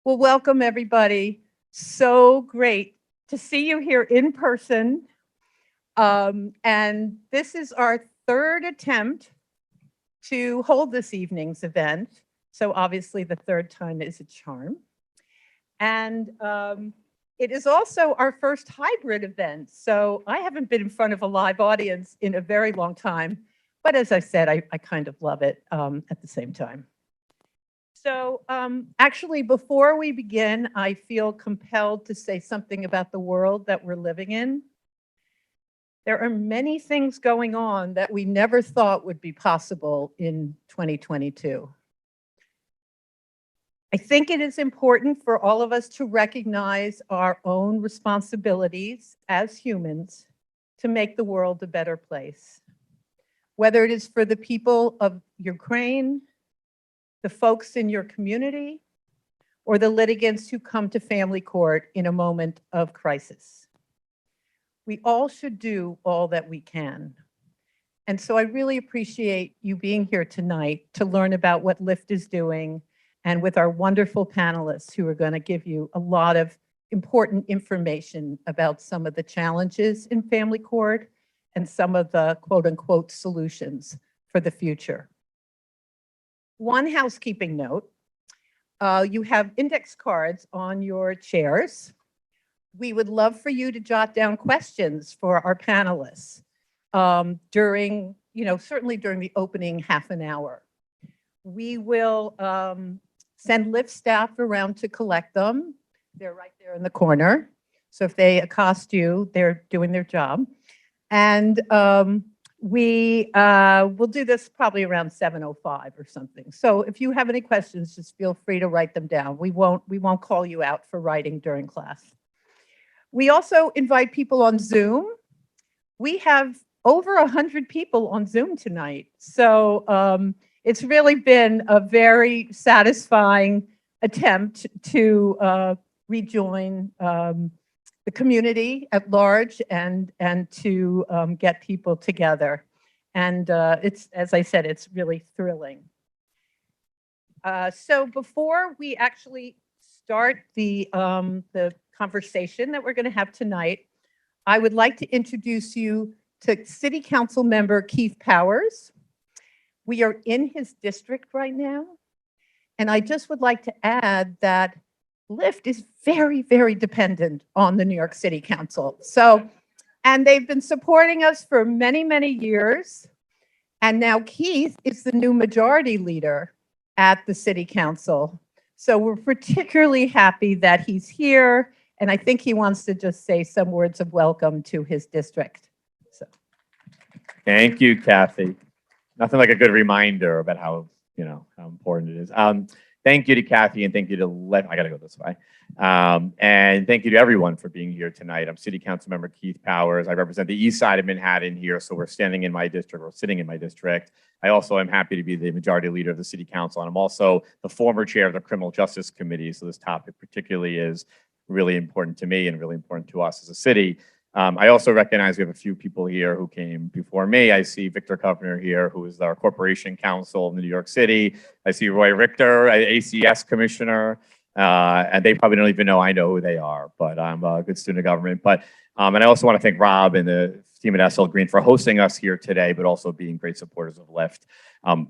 Well, welcome everybody. So great to see you here in person. And this is our third attempt to hold this evening's event. So obviously the third time is a charm. And it is also our first hybrid event. So I haven't been in front of a live audience in a very long time. But as I said, I kind of love it at the same time. So actually, before we begin, I feel compelled to say something about the world that we're living in. There are many things going on that we never thought would be possible in 2022. I think it is important for all of us to recognize our own responsibilities as humans to make the world a better place. Whether it is for the people of Ukraine, the folks in your community, or the litigants who come to family court in a moment of crisis. We all should do all that we can. And so I really appreciate you being here tonight to learn about what LIFT is doing and with our wonderful panelists who are going to give you a lot of important information about some of the challenges in family court and some of the quote unquote solutions for the future. One housekeeping note, you have index cards on your chairs. We would love for you to jot down questions for our panelists during, certainly during the opening half an hour. We will send LIFT staff around to collect them. They're right there in the corner. So if they accost you, they're doing their job. And we will do this probably around 7:05 or something. So if you have any questions, just feel free to write them down. We won't call you out for writing during class. We also invite people on Zoom. We have over 100 people on Zoom tonight. So it's really been a very satisfying attempt to rejoin the community at large and to get people together. And it's, as I said, it's really thrilling. So before we actually start the conversation that we're going to have tonight, I would like to introduce you to City Council member Keith Powers. We are in his district right now. And I just would like to add that LIFT is very, very dependent on the New York City Council. So, and they've been supporting us for many, many years. And now Keith is the new majority leader at the City Council. So we're particularly happy that he's here. And I think he wants to just say some words of welcome to his district. So. Thank you, Kathy. Nothing like a good reminder about how important it is. Thank you to Kathy and thank you to LIFT. I got to go this way. And thank you to everyone for being here tonight. I'm City Council member Keith Powers. I represent the east side of Manhattan here, so we're standing in my district or sitting in my district. I also am happy to be the majority leader of the City Council, and I'm also the former chair of the Criminal Justice Committee, so this topic particularly is really important to me and really important to us as a city. I also recognize we have a few people here who came before me. I see Victor Kovner here, who is our Corporation Counsel in New York City. I see Roy Richter, ACS Commissioner, and they probably don't even know I know who they are, but I'm a good student of government. But and I also want to thank Rob and the team at SL Green for hosting us here today, but also being great supporters of LIFT.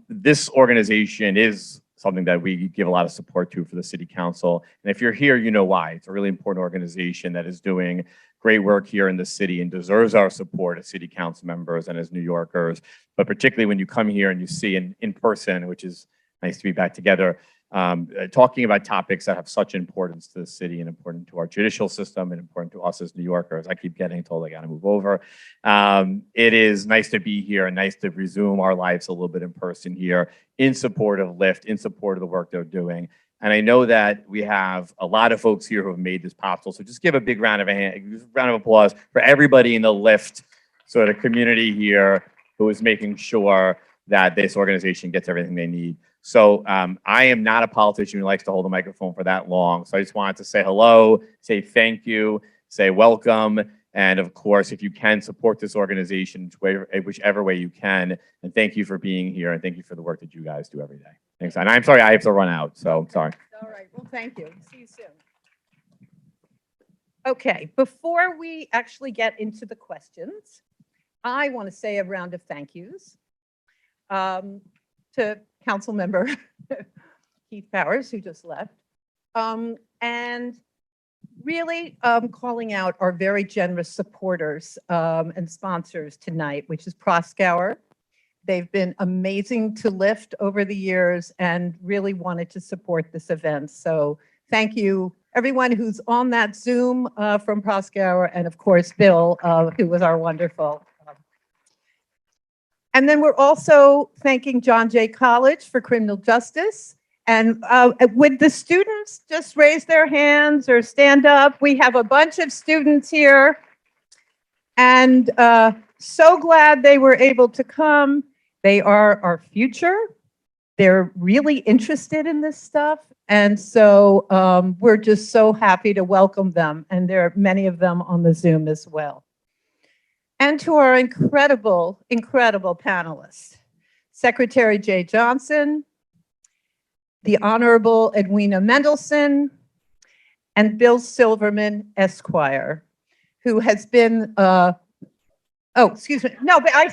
This organization is something that we give a lot of support to for the City Council. And if you're here, you know why. It's a really important organization that is doing great work here in the city and deserves our support as City Council members and as New Yorkers. But particularly when you come here and you see in person, which is nice to be back together, talking about topics that have such importance to the city and important to our judicial system and important to us as New Yorkers. I keep getting told I got to move over. It is nice to be here and nice to resume our lives a little bit in person here in support of LIFT, in support of the work they're doing. And I know that we have a lot of folks here who have made this possible. So just give a big round of applause for everybody in the LIFT sort of community here who is making sure that this organization gets everything they need. So I am not a politician who likes to hold a microphone for that long. So I just wanted to say hello, say thank you, say welcome. And of course, if you can support this organization whichever way you can. And thank you for being here. And thank you for the work that you guys do every day. Thanks. And I'm sorry, I have to run out. So sorry. All right, well, thank you. See you soon. Okay, before we actually get into the questions, I want to say a round of thank yous to Council Member Keith Powers, who just left, and really calling out our very generous supporters and sponsors tonight, which is Proskauer. They've been amazing to lift over the years and really wanted to support this event. So thank you, everyone who's on that Zoom from Proskauer, and of course, Bill, who was our wonderful. And then we're also thanking John Jay College for criminal justice. And would the students just raise their hands or stand up? We have a bunch of students here. And so glad they were able to come. They are our future. They're really interested in this stuff. And so we're just so happy to welcome them. And there are many of them on the Zoom as well. And to our incredible, incredible panelists, Secretary Jay Johnson, the Honorable Edwina Mendelson, and Bill Silverman, Esquire, who has been, oh, excuse me, no, but I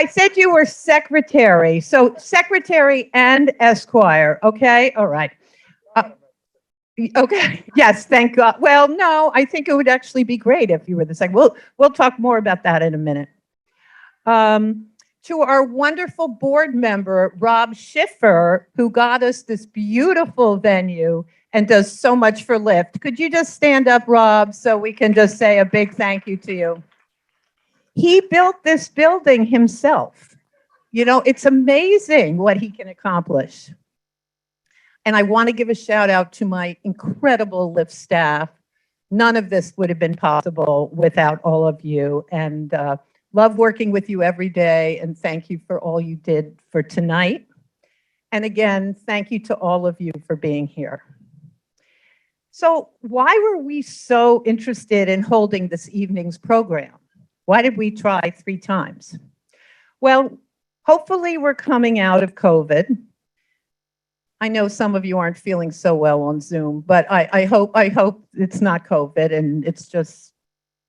said you were secretary, so secretary and Esquire, okay, all right. Okay, yes, thank God. Well, no, I think it would actually be great if you were the second. We'll talk more about that in a minute. To our wonderful board member, Rob Schiffer, who got us this beautiful venue and does so much for Lyft. Could you just stand up, Rob, so we can just say a big thank you to you? He built this building himself. You know, it's amazing what he can accomplish. And I want to give a shout out to my incredible Lyft staff. None of this would have been possible without all of you. And love working with you every day. And thank you for all you did for tonight. And again, thank you to all of you for being here. So why were we so interested in holding this evening's program? Why did we try 3 times? Well, hopefully we're coming out of COVID. I know some of you aren't feeling so well on Zoom, but I hope it's not COVID and it's just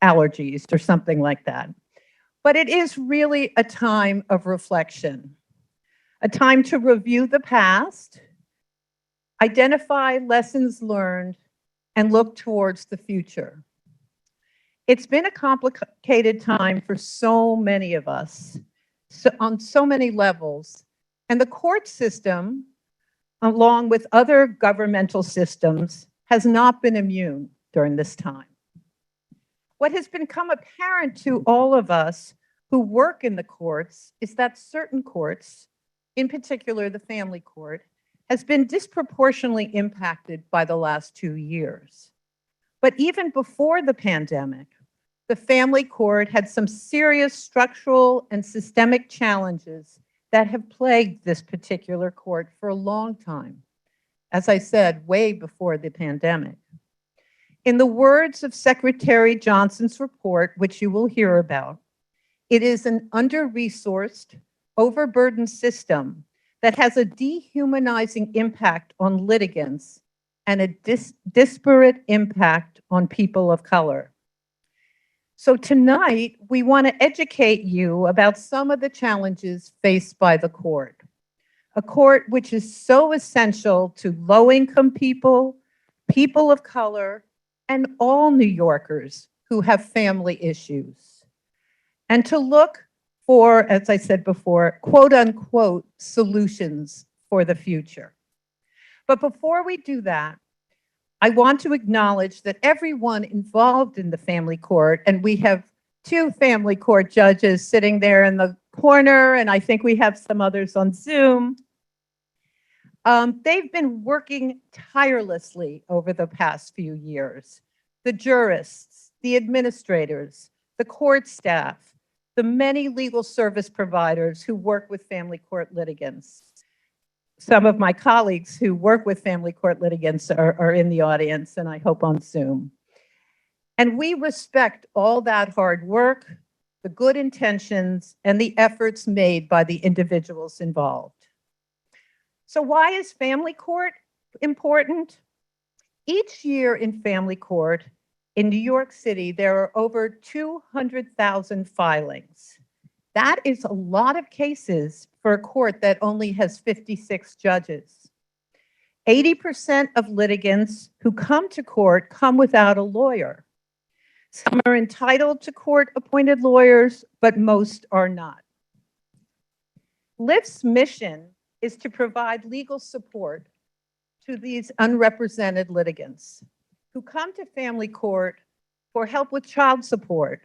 allergies or something like that. But it is really a time of reflection, a time to review the past, identify lessons learned, and look towards the future. It's been a complicated time for so many of us, on so many levels, and the court system, along with other governmental systems, has not been immune during this time. What has become apparent to all of us who work in the courts is that certain courts, in particular the family court, has been disproportionately impacted by the last 2 years. But even before the pandemic, the family court had some serious structural and systemic challenges that have plagued this particular court for a long time. As I said, way before the pandemic. In the words of Secretary Johnson's report, which you will hear about, it is an under-resourced, overburdened system that has a dehumanizing impact on litigants and a disparate impact on people of color. So tonight, we want to educate you about some of the challenges faced by the court. A court which is so essential to low-income people, people of color, and all New Yorkers who have family issues. And to look for, as I said before, quote unquote, solutions for the future. But before we do that, I want to acknowledge that everyone involved in the family court, and we have 2 family court judges sitting there in the corner, and I think we have some others on Zoom. They've been working tirelessly over the past few years. The jurists, the administrators, the court staff, the many legal service providers who work with family court litigants. Some of my colleagues who work with family court litigants are in the audience, and I hope on Zoom. And we respect all that hard work, the good intentions, and the efforts made by the individuals involved. So why is family court important? Each year in family court in New York City, there are over 200,000 filings. That is a lot of cases for a court that only has 56 judges. 80% of litigants who come to court come without a lawyer. Some are entitled to court-appointed lawyers, but most are not. LIFT's mission is to provide legal support to these unrepresented litigants who come to family court for help with child support,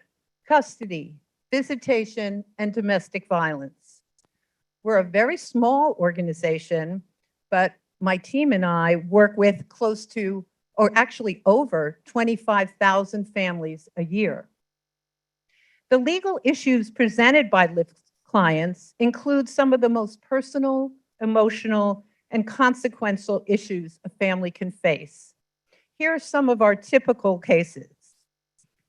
custody, visitation, and domestic violence. We're a very small organization, but my team and I work with close to, or actually over 25,000 families a year. The legal issues presented by LIFT clients include some of the most personal, emotional, and consequential issues a family can face. Here are some of our typical cases.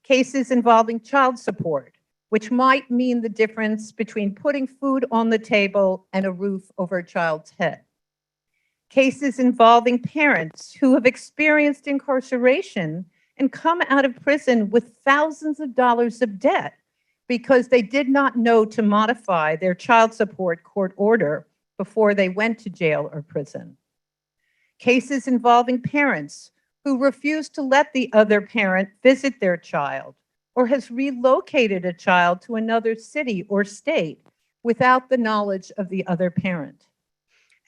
Cases involving child support, which might mean the difference between putting food on the table and a roof over a child's head. Cases involving parents who have experienced incarceration and come out of prison with thousands of dollars of debt because they did not know to modify their child support court order before they went to jail or prison. Cases involving parents who refuse to let the other parent visit their child or has relocated a child to another city or state without the knowledge of the other parent.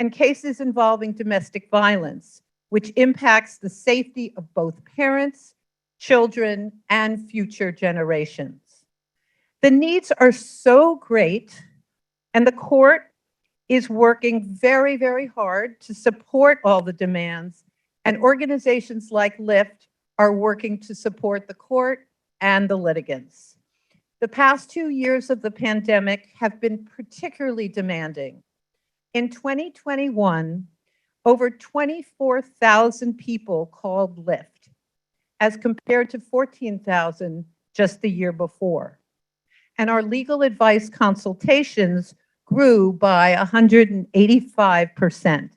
And cases involving domestic violence, which impacts the safety of both parents, children, and future generations. The needs are so great, and the court is working very, very hard to support all the demands, and organizations like LIFT are working to support the court and the litigants. The past 2 years of the pandemic have been particularly demanding. In 2021, over 24,000 people called LIFT, as compared to 14,000 just the year before. And our legal advice consultations grew by 185%.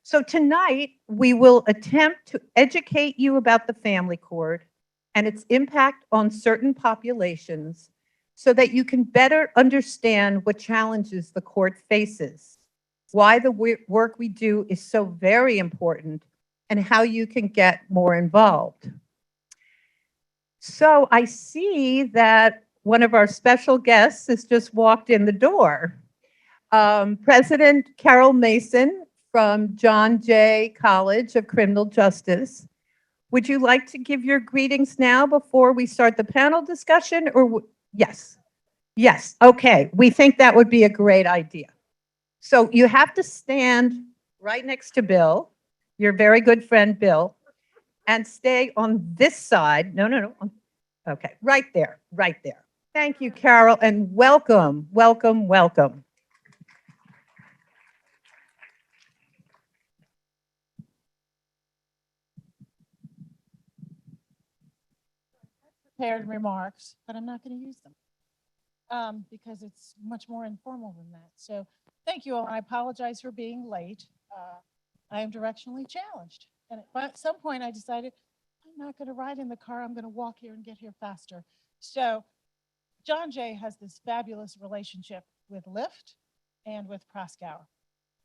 So tonight, we will attempt to educate you about the family court and its impact on certain populations so that you can better understand what challenges the court faces, why the work we do is so very important, and how you can get more involved. So I see that one of our special guests has just walked in the door. President Carol Mason from John Jay College of Criminal Justice. Would you like to give your greetings now before we start the panel discussion? Or yes, yes, okay. We think that would be a great idea. So you have to stand right next to Bill, your very good friend Bill, and stay on this side. No. Okay, right there, right there. Thank you, Carol, and welcome, welcome, welcome. Prepared remarks, but I'm not going to use them because it's much more informal than that. So thank you all. I apologize for being late. I am directionally challenged. And at some point I decided I'm not going to ride in the car. I'm going to walk here and get here faster. So John Jay has this fabulous relationship with LIFT and with Proskauer.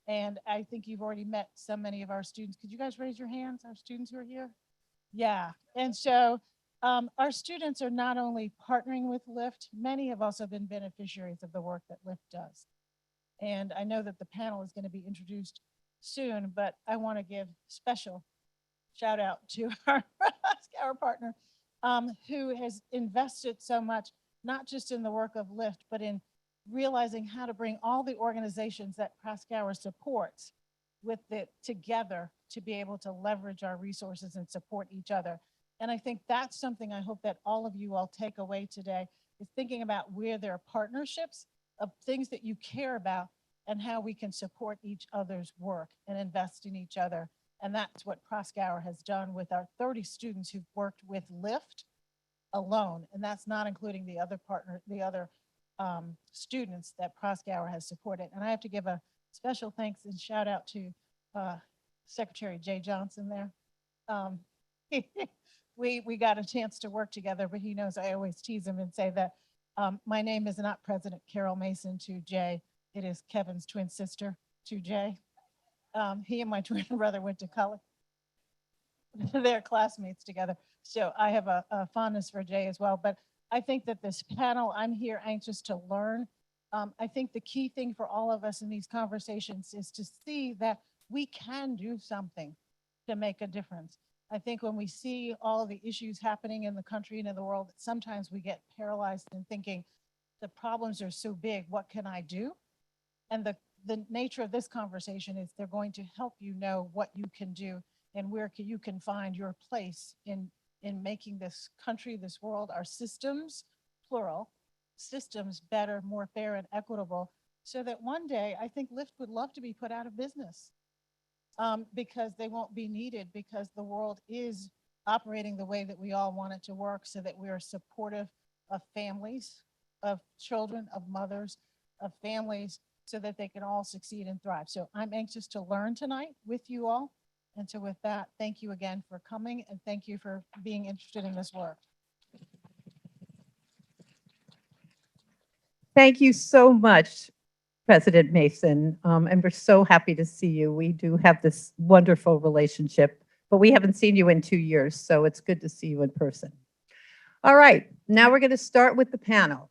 And I think you've already met so many of our students. Could you guys raise your hands, our students who are here? Yeah. And so our students are not only partnering with LIFT, many have also been beneficiaries of the work that LIFT does. And I know that the panel is going to be introduced soon, but I want to give special shout out to our partner who has invested so much, not just in the work of LIFT, but in realizing how to bring all the organizations that Proskauer supports with it together to be able to leverage our resources and support each other. And I think that's something I hope that all of you all take away today, is thinking about where there are partnerships of things that you care about and how we can support each other's work and invest in each other. And that's what Proskauer has done with our 30 students who've worked with LIFT alone. And that's not including the other students that Proskauer has supported. And I have to give a special thanks and shout out to Secretary Jay Johnson there. Um, we got a chance to work together, but he knows I always tease him and say that my name is not President Carol Mason to Jay. It is Kevin's twin sister to Jay. He and my twin brother went to college. They're classmates together. So I have a fondness for Jay as well. But I think that this panel, I'm here anxious to learn. I think the key thing for all of us in these conversations is to see that we can do something to make a difference. I think when we see all of the issues happening in the country and in the world, sometimes we get paralyzed in thinking the problems are so big, what can I do? And the nature of this conversation is they're going to help you know what you can do and where you can find your place in making this country, this world, our systems, plural, systems better, more fair and equitable, so that one day I think Lyft would love to be put out of business because they won't be needed, because the world is operating the way that we all want it to work, so that we are supportive of families, of children, of mothers, of families, so that they can all succeed and thrive. So I'm anxious to learn tonight with you all. And so with that, thank you again for coming and thank you for being interested in this work. Thank you so much, President Mason. And we're so happy to see you. We do have this wonderful relationship, but we haven't seen you in 2 years, so it's good to see you in person. All right, now we're going to start with the panel.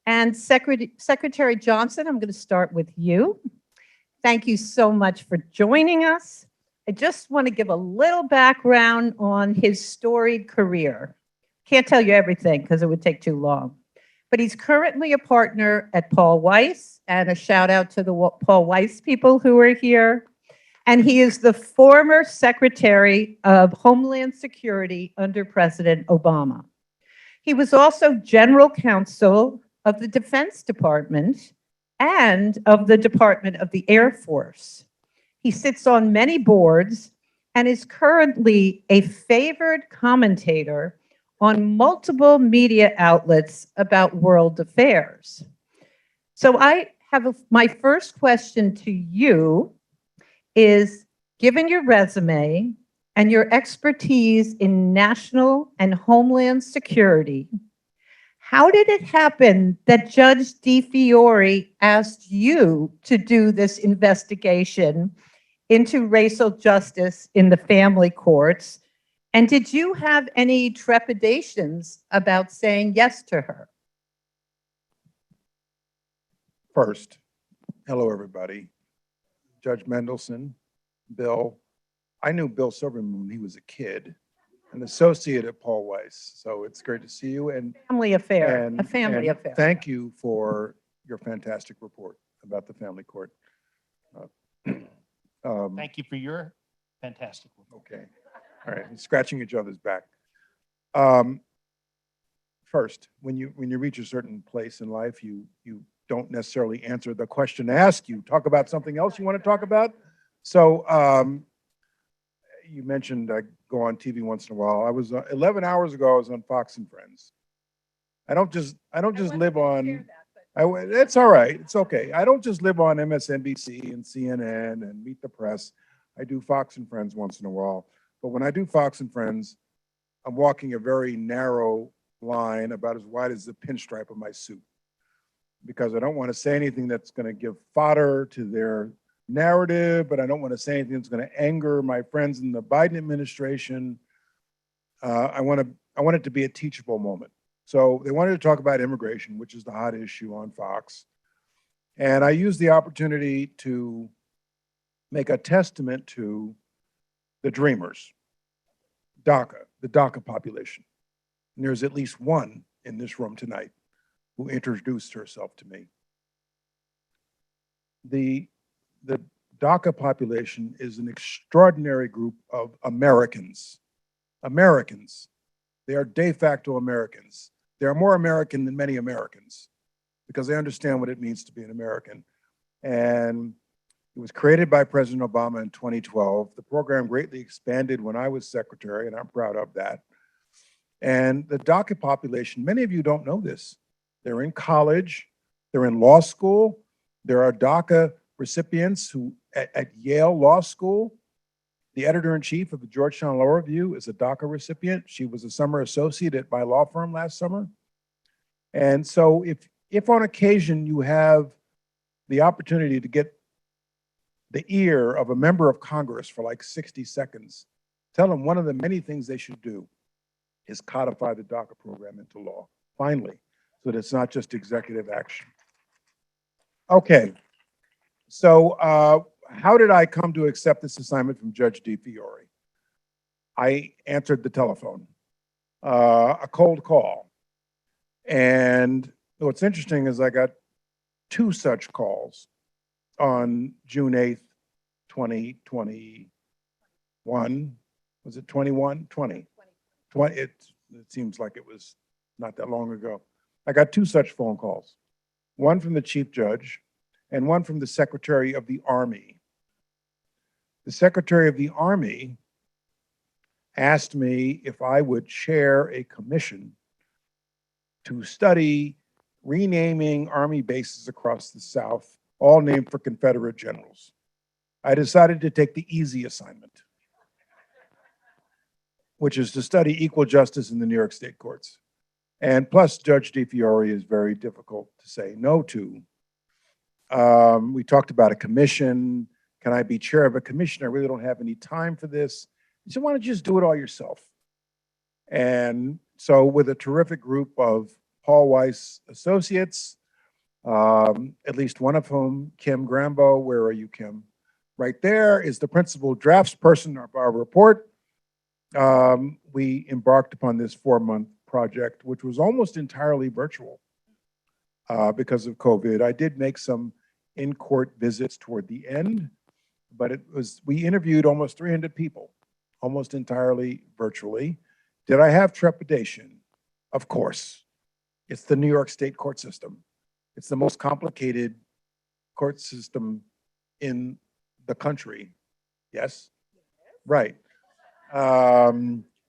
And Secretary Johnson, I'm going to start with you. Thank you so much for joining us. I just want to give a little background on his storied career. Can't tell you everything because it would take too long. But he's currently a partner at Paul Weiss, and a shout out to the Paul Weiss people who are here. And he is the former Secretary of Homeland Security under President Obama. He was also General Counsel of the Defense Department and of the Department of the Air Force. He sits on many boards and is currently a favored commentator on multiple media outlets about world affairs. So I have my first question to you is, given your resume and your expertise in national and homeland security, how did it happen that Judge DeFiore asked you to do this investigation into racial justice in the family courts? And did you have any trepidations about saying yes to her? First, hello, everybody. Judge Mendelson, Bill. I knew Bill Silverman when he was a kid, an associate at Paul Weiss. So it's great to see you. And Family affair, a family affair. Thank you for your fantastic report about the family court. Thank you for your fantastic report. Okay. All right. Scratching each other's back. First, when you reach a certain place in life, you don't necessarily answer the question asked you. Talk about something else you want to talk about. So you mentioned I go on TV once in a while. I was 11 hours ago. I was on Fox and Friends. I don't just live on. It's all right. It's okay. I don't just live on MSNBC and CNN and Meet the Press. I do Fox and Friends once in a while. But when I do Fox and Friends, I'm walking a very narrow line about as wide as the pinstripe of my suit, because I don't want to say anything that's going to give fodder to their narrative, but I don't want to say anything that's going to anger my friends in the Biden administration. I want it to be a teachable moment. So they wanted to talk about immigration, which is the hot issue on Fox. And I used the opportunity to make a testament to the Dreamers, DACA, the DACA population. And there's at least one in this room tonight who introduced herself to me. The DACA population is an extraordinary group of Americans. Americans. They are de facto Americans. They are more American than many Americans because they understand what it means to be an American. And it was created by President Obama in 2012. The program greatly expanded when I was secretary, and I'm proud of that. And the DACA population, many of you don't know this. They're in college, they're in law school. There are DACA recipients who at Yale Law School The editor-in-chief of the Georgetown Law Review is a DACA recipient. She was a summer associate at my law firm last summer. And so if on occasion you have the opportunity to get the ear of a member of Congress for like 60 seconds, tell them one of the many things they should do is codify the DACA program into law, finally, so that it's not just executive action. Okay, so how did I come to accept this assignment from Judge DiFiore? I answered the telephone, a cold call. And what's interesting is I got 2 such calls on June 8th, 2021. Was it 21? 20. 20. It seems like it was not that long ago. I got 2 such phone calls, one from the chief judge and one from the Secretary of the Army. The Secretary of the Army asked me if I would chair a commission to study renaming Army bases across the South, all named for Confederate generals. I decided to take the easy assignment, which is to study equal justice in the New York State courts. And plus, Judge DiFiore is very difficult to say no to. We talked about a commission. Can I be chair of a commission? I really don't have any time for this. He said, why don't you just do it all yourself? And so with a terrific group of Paul Weiss associates, at least one of whom, Kim Grambo, where are you, Kim? Right there is the principal draftsperson of our report. We embarked upon this 4-month project, which was almost entirely virtual because of COVID. I did make some in-court visits toward the end, but we interviewed almost 300 people, almost entirely virtually. Did I have trepidation? Of course. It's the New York State court system. It's the most complicated court system in the country. Yes? Right.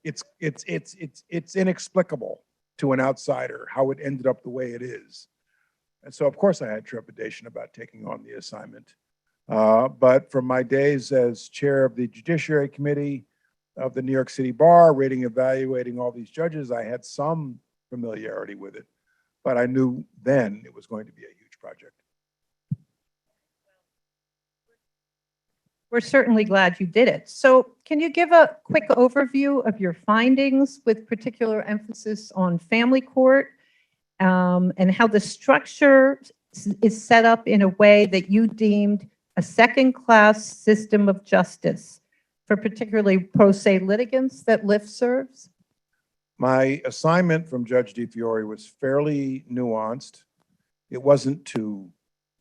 It's inexplicable to an outsider how it ended up the way it is. And so, of course, I had trepidation about taking on the assignment. But from my days as chair of the Judiciary Committee of the New York City Bar, evaluating all these judges, I had some familiarity with it. But I knew then it was going to be a huge project. We're certainly glad you did it. So can you give a quick overview of your findings with particular emphasis on family court and how the structure is set up in a way that you deemed a second-class system of justice for particularly pro se litigants that LIF serves? My assignment from Judge DiFiore was fairly nuanced. It wasn't to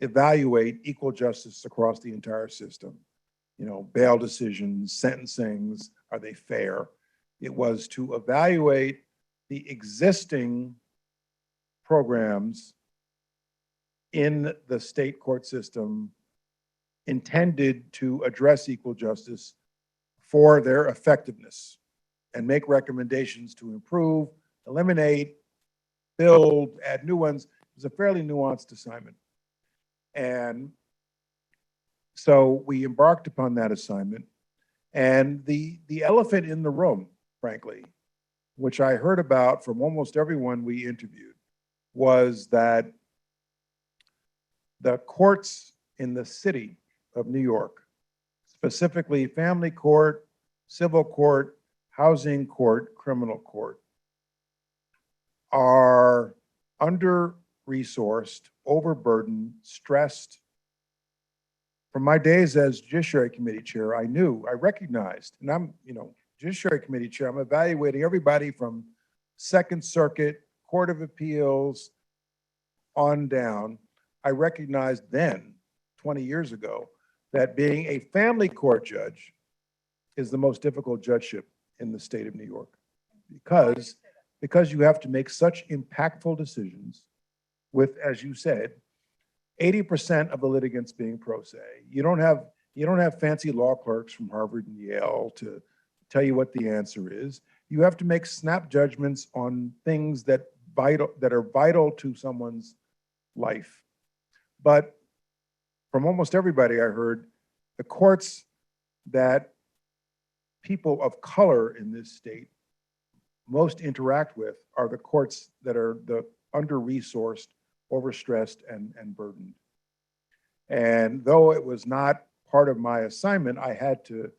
evaluate equal justice across the entire system. You know, bail decisions, sentencings, are they fair? It was to evaluate the existing programs in the state court system intended to address equal justice for their effectiveness and make recommendations to improve, eliminate, build, add new ones. It was a fairly nuanced assignment. And so we embarked upon that assignment. And the elephant in the room, frankly, which I heard about from almost everyone we interviewed, was that the courts in the city of New York, specifically family court, civil court, housing court, criminal court, are under-resourced, overburdened, stressed. From my days as Judiciary Committee Chair, I recognized, and I'm, Judiciary Committee Chair, I'm evaluating everybody from Second Circuit, Court of Appeals, on down. I recognized then, 20 years ago, that being a family court judge is the most difficult judgeship in the state of New York because you have to make such impactful decisions with, as you said, 80% of the litigants being pro se. You don't have fancy law clerks from Harvard and Yale to tell you what the answer is. You have to make snap judgments on things that are vital to someone's life. But from almost everybody I heard, the courts that people of color in this state most interact with are the courts that are the under-resourced, overstressed, and burdened. And though it was not part of my assignment, I had to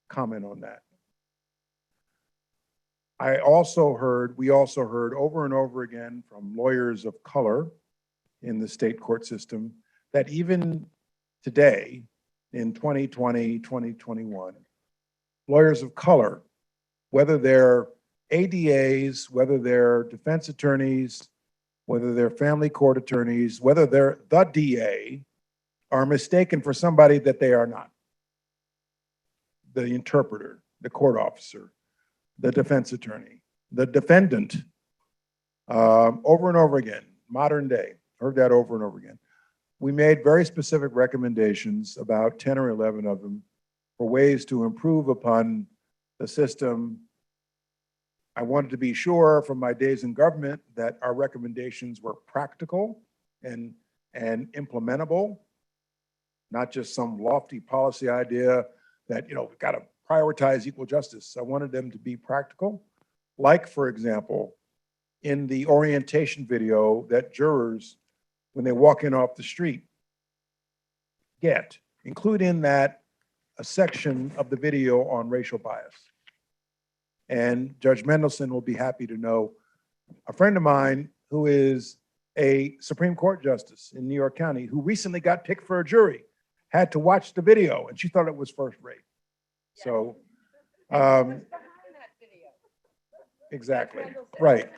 comment on that. we also heard over and over again from lawyers of color in the state court system that even today, in 2020, 2021, lawyers of color, whether they're ADAs, whether they're defense attorneys, whether they're family court attorneys, whether they're the DA, are mistaken for somebody that they are not. The interpreter, the court officer, the defense attorney, the defendant, over and over again, modern day, heard that over and over again. We made very specific recommendations, about 10 or 11 of them, for ways to improve upon the system. I wanted to be sure from my days in government that our recommendations were practical and implementable, not just some lofty policy idea that, we've got to prioritize equal justice. I wanted them to be practical. Like, for example, in the orientation video that jurors, when they walk in off the street, get, include in that a section of the video on racial bias. And Judge Mendelson will be happy to know a friend of mine who is a Supreme Court justice in New York County who recently got picked for a jury, had to watch the video, and she thought it was first rate. So, exactly, right.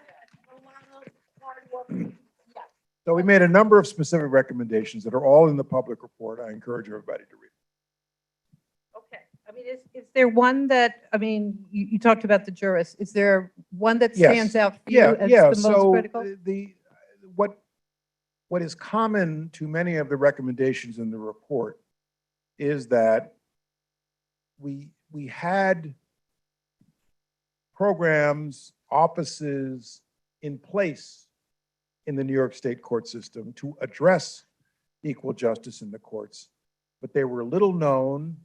So we made a number of specific recommendations that are all in the public report. I encourage everybody to read. Okay, I mean, is there one that, I mean, you talked about the jurists, is there one that Yes. stands out for you Yeah, as yeah. the most So critical? what is common to many of the recommendations in the report is that we had programs, offices in place in the New York State court system to address equal justice in the courts, but they were little known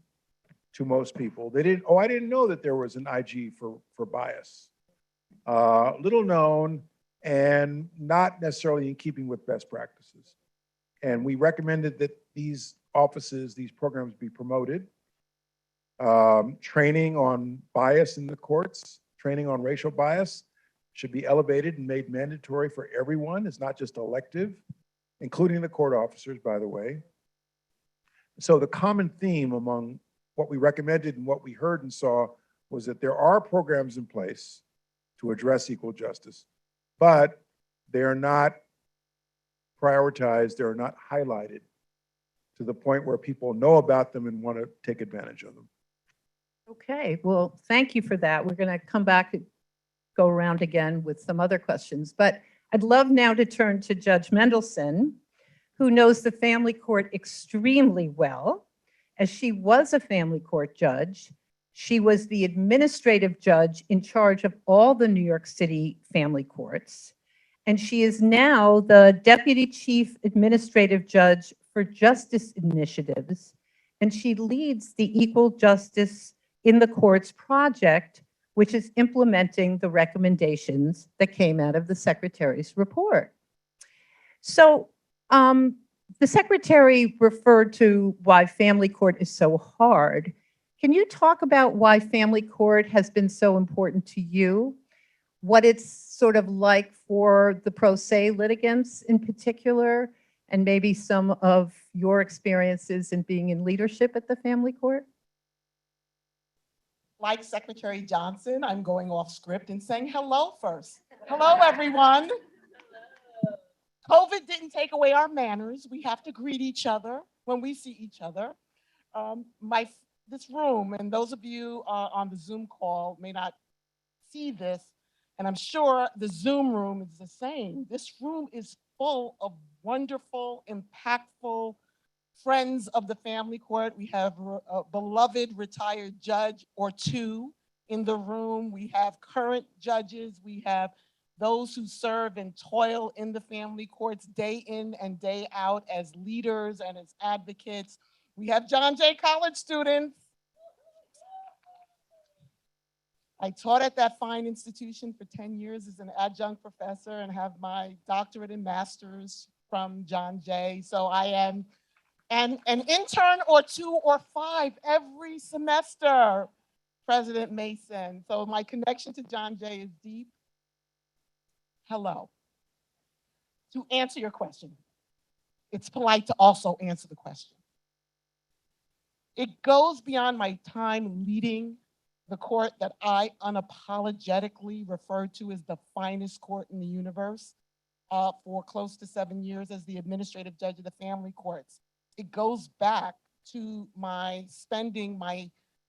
to most people. They didn't, I didn't know that there was an IG for bias. Little known and not necessarily in keeping with best practices. And we recommended that these offices, these programs be promoted. Training on bias in the courts, training on racial bias should be elevated and made mandatory for everyone. It's not just elective, including the court officers, by the way. So the common theme among what we recommended and what we heard and saw was that there are programs in place to address equal justice, but they are not prioritized, they're not highlighted to the point where people know about them and want to take advantage of them. Okay, well, thank you for that. We're going to come back and go around again with some other questions, but I'd love now to turn to Judge Mendelson, who knows the family court extremely well. As she was a family court judge, she was the administrative judge in charge of all the New York City family courts, and she is now the deputy chief administrative judge for justice initiatives, and she leads the Equal Justice in the Courts project, which is implementing the recommendations that came out of the Secretary's report. So the Secretary referred to why family court is so hard. Can you talk about why family court has been so important to you? What it's sort of like for the pro se litigants in particular, and maybe some of your experiences in being in leadership at the family court? Like Secretary Johnson, I'm going off script and saying hello first. Hello, everyone. COVID didn't take away our manners. We have to greet each other when we see each other. This room, and those of you on the Zoom call may not see this, and I'm sure the Zoom room is the same. This room is full of wonderful, impactful friends of the family court. We have a beloved retired judge or two in the room. We have current judges. We have those who serve and toil in the family courts day in and day out as leaders and as advocates. We have John Jay College students. I taught at that fine institution for 10 years as an adjunct professor and have my doctorate and master's from John Jay. So I am an intern or 2 or 5 every semester, President Mason. So my connection to John Jay is deep. Hello. To answer your question, it's polite to also answer the question. It goes beyond my time leading the court that I unapologetically refer to as the finest court in the universe for close to 7 years as the administrative judge of the family courts. It goes back to my spending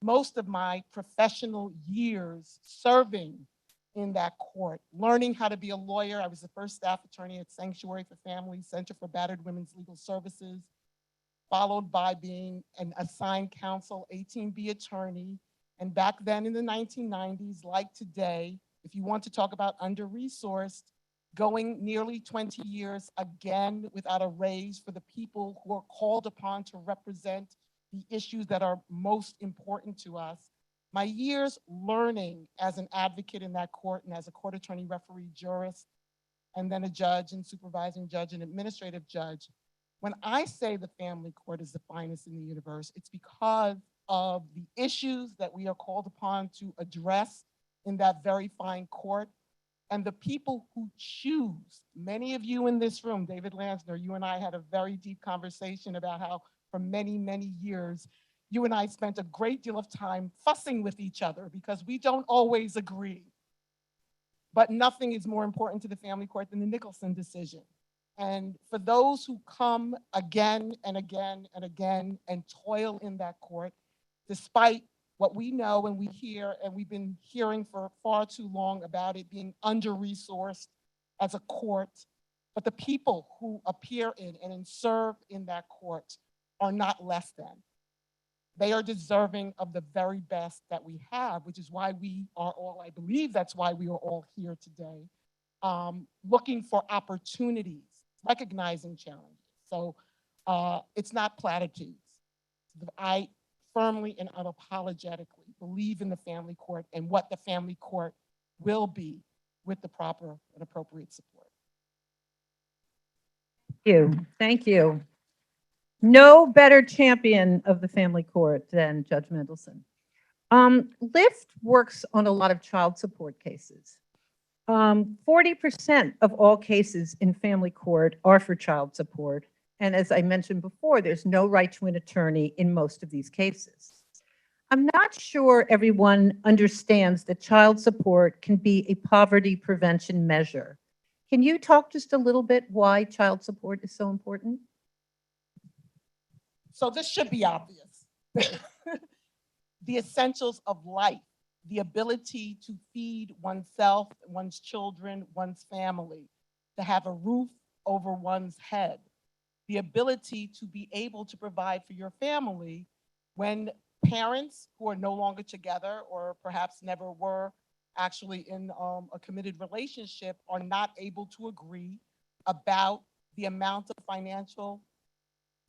most of my professional years serving in that court, learning how to be a lawyer. I was the first staff attorney at Sanctuary for Families, Center for Battered Women's Legal Services, followed by being an assigned counsel 18B attorney. And back then in the 1990s, like today, if you want to talk about under-resourced, going nearly 20 years again without a raise for the people who are called upon to represent the issues that are most important to us. My years learning as an advocate in that court and as a court attorney, referee, jurist, and then a judge and supervising judge and administrative judge. When I say the family court is the finest in the universe, it's because of the issues that we are called upon to address in that very fine court and the people who choose. Many of you in this room, David Lansner, you and I had a very deep conversation about how for many, many years, you and I spent a great deal of time fussing with each other because we don't always agree. But nothing is more important to the family court than the Nicholson decision. And for those who come again and again and again and toil in that court, despite what we know and we hear, and we've been hearing for far too long about it being under-resourced as a court, but the people who appear in and serve in that court are not less than. They are deserving of the very best that we have, which is why we are all, I believe that's why we are all here today, looking for opportunities, recognizing challenges. So it's not platitudes. I firmly and unapologetically believe in the family court and what the family court will be with the proper and appropriate support. Thank you. No better champion of the family court than Judge Mendelson. Lyft works on a lot of child support cases. 40% of all cases in family court are for child support. And as I mentioned before, there's no right to an attorney in most of these cases. I'm not sure everyone understands that child support can be a poverty prevention measure. Can you talk just a little bit why child support is so important? So this should be obvious. The essentials of life, the ability to feed oneself, one's children, one's family, to have a roof over one's head, the ability to be able to provide for your family when parents who are no longer together or perhaps never were actually in a committed relationship are not able to agree about the amount of financial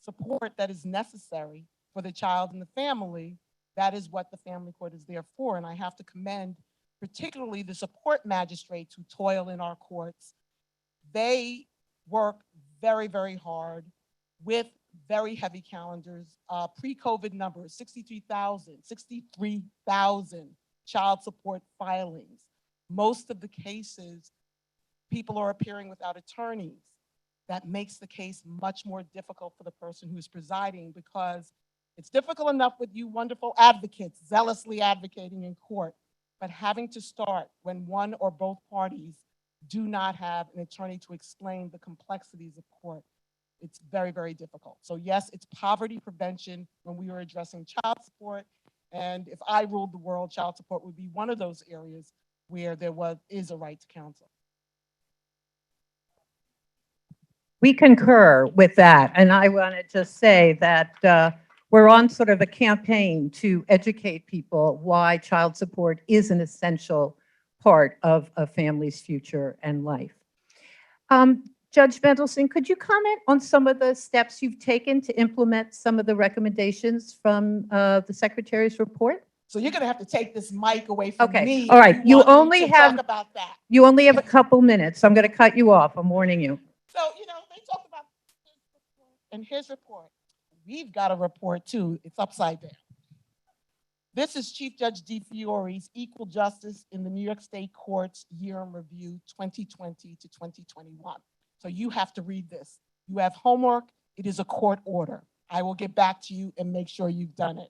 support that is necessary for the child and the family. That is what the family court is there for. And I have to commend particularly the support magistrates who toil in our courts. They work very, very hard with very heavy calendars, pre-COVID numbers, 63,000 child support filings. Most of the cases, people are appearing without attorneys. That makes the case much more difficult for the person who is presiding because it's difficult enough with you wonderful advocates zealously advocating in court, but having to start when one or both parties do not have an attorney to explain the complexities of court. It's very, very difficult. So yes, it's poverty prevention when we are addressing child support. And if I ruled the world, child support would be one of those areas where there is a right to counsel. We concur with that. And I want to just say that we're on sort of a campaign to educate people why child support is an essential part of a family's future and life. Judge Mendelson, could you comment on some of the steps you've taken to implement some of the recommendations from the Secretary's report? So you're gonna have to take this mic away from Okay, me. all if right, you want me only to have- Talk about that. You only have a couple minutes, so I'm going to cut you off. I'm warning you. So, they talk about his report and his report. We've got a report too. It's upside down. This is Chief Judge DeFiore's Equal Justice in the New York State Courts Year in Review 2020 to 2021. So you have to read this. You have homework. It is a court order. I will get back to you and make sure you've done it.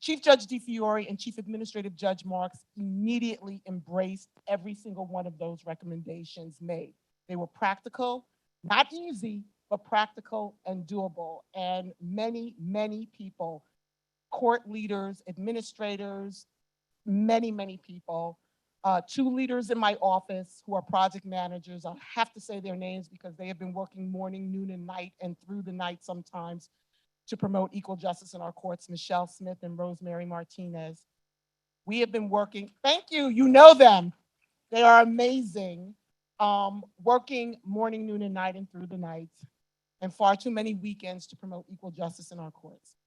Chief Judge DeFiore and Chief Administrative Judge Marks immediately embraced every single one of those recommendations made. They were practical, not easy, but practical and doable. And many, many people, court leaders, administrators, many, many people, 2 leaders in my office who are project managers. I have to say their names because they have been working morning, noon, and night, and through the night sometimes, to promote equal justice in our courts, Michelle Smith and Rosemary Martinez. We have been working, thank you, you know them. They are amazing, working morning, noon, and night and through the night, and far too many weekends to promote equal justice in our courts.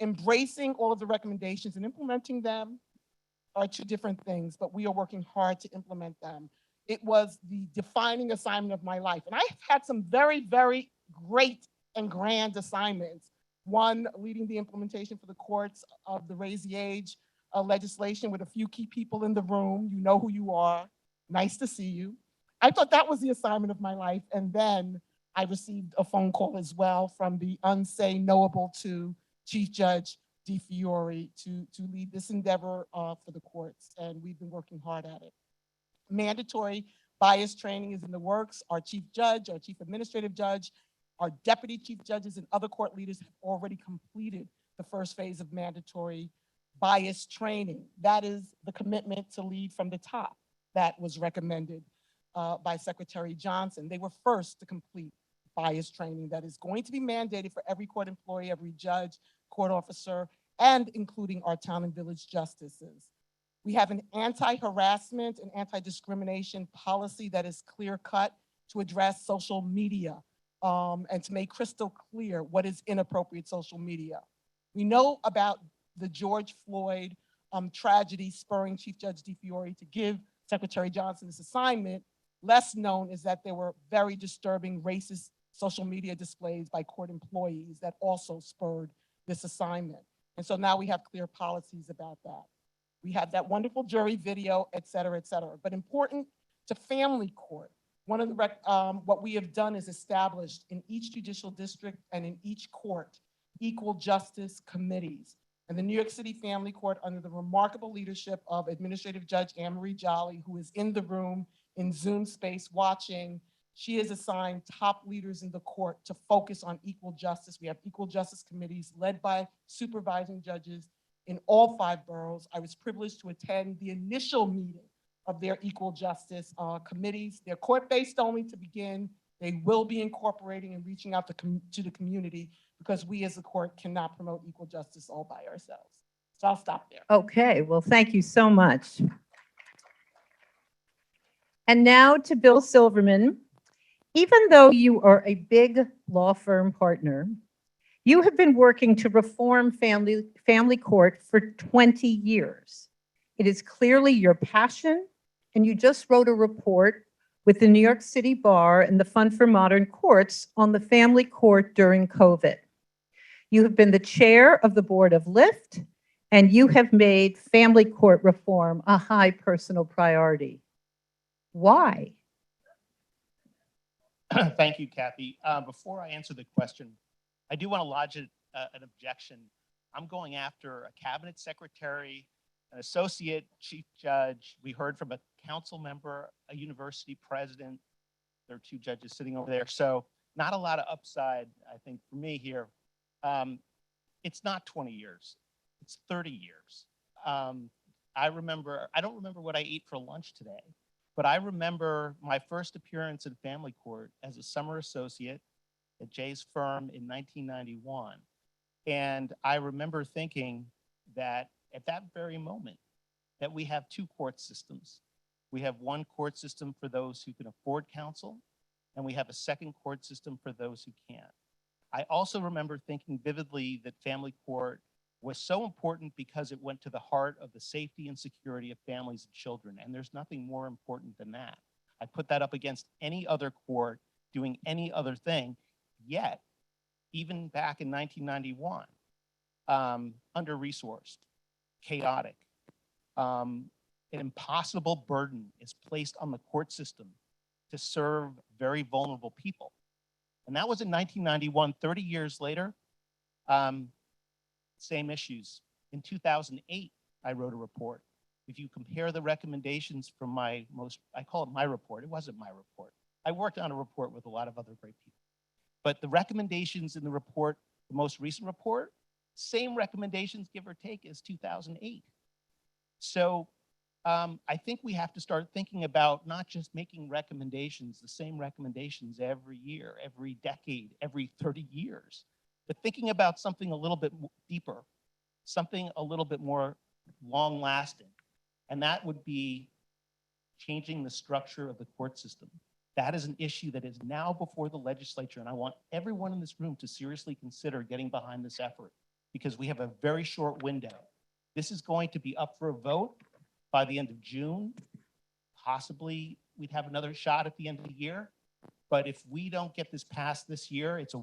Embracing all of the recommendations and implementing them are 2 different things, but we are working hard to implement them. It was the defining assignment of my life. And I've had some very, very great and grand assignments. One, leading the implementation for the courts of the Raise the Age legislation with a few key people in the room. You know who you are. Nice to see you. I thought that was the assignment of my life. And then I received a phone call as well from the unsay knowable to Chief Judge DeFiore to lead this endeavor for the courts. And we've been working hard at it. Mandatory bias training is in the works. Our chief judge, our chief administrative judge, our deputy chief judges and other court leaders have already completed the first phase of mandatory bias training. That is the commitment to lead from the top that was recommended by Secretary Johnson. They were first to complete bias training that is going to be mandated for every court employee, every judge, court officer, and including our town and village justices. We have an anti-harassment and anti-discrimination policy that is clear-cut to address social media and to make crystal clear what is inappropriate social media. We know about the George Floyd tragedy spurring Chief Judge DeFiore to give Secretary Johnson this assignment. Less known is that there were very disturbing racist social media displays by court employees that also spurred this assignment. And so now we have clear policies about that. We have that wonderful jury video, et cetera, et cetera. But important to family court, one of the what we have done is established in each judicial district and in each court equal justice committees. And the New York City Family Court, under the remarkable leadership of Administrative Judge Anne-Marie Jolly, who is in the room in Zoom space watching, she has assigned top leaders in the court to focus on equal justice. We have equal justice committees led by supervising judges in all 5 boroughs. I was privileged to attend the initial meeting of their equal justice committees. They're court-based only to begin. They will be incorporating and reaching out to the community because we as a court cannot promote equal justice all by ourselves. So I'll stop there. Okay, well, thank you so much. And now to Bill Silverman. Even though you are a big law firm partner, you have been working to reform family court for 20 years. It is clearly your passion, and you just wrote a report with the New York City Bar and the Fund for Modern Courts on the family court during COVID. You have been the chair of the board of LIFT, and you have made family court reform a high personal priority. Why? Thank you, Kathy. Before I answer the question, I do want to lodge an objection. I'm going after a cabinet secretary, an associate chief judge. We heard from a council member, a university president. There are 2 judges sitting over there. So not a lot of upside, I think, for me here. It's not 20 years. It's 30 years. I don't remember what I ate for lunch today, but I remember my first appearance in family court as a summer associate at Jay's firm in 1991. And I remember thinking that at that very moment that we have 2 court systems. We have one court system for those who can afford counsel, and we have a second court system for those who can't. I also remember thinking vividly that family court was so important because it went to the heart of the safety and security of families and children. And there's nothing more important than that. I put that up against any other court doing any other thing. Yet, even back in 1991, under-resourced, chaotic, an impossible burden is placed on the court system to serve very vulnerable people. And that was in 1991. 30 years later, same issues. In 2008, I wrote a report. If you compare the recommendations from I call it my report. It wasn't my report. I worked on a report with a lot of other great people. But the recommendations in the report, the most recent report, same recommendations, give or take, as 2008. So I think we have to start thinking about not just making recommendations, the same recommendations every year, every decade, every 30 years, but thinking about something a little bit deeper, something a little bit more long lasting. And that would be changing the structure of the court system. That is an issue that is now before the legislature. And I want everyone in this room to seriously consider getting behind this effort, because we have a very short window. This is going to be up for a vote by the end of June. Possibly we'd have another shot at the end of the year. But if we don't get this passed this year, it's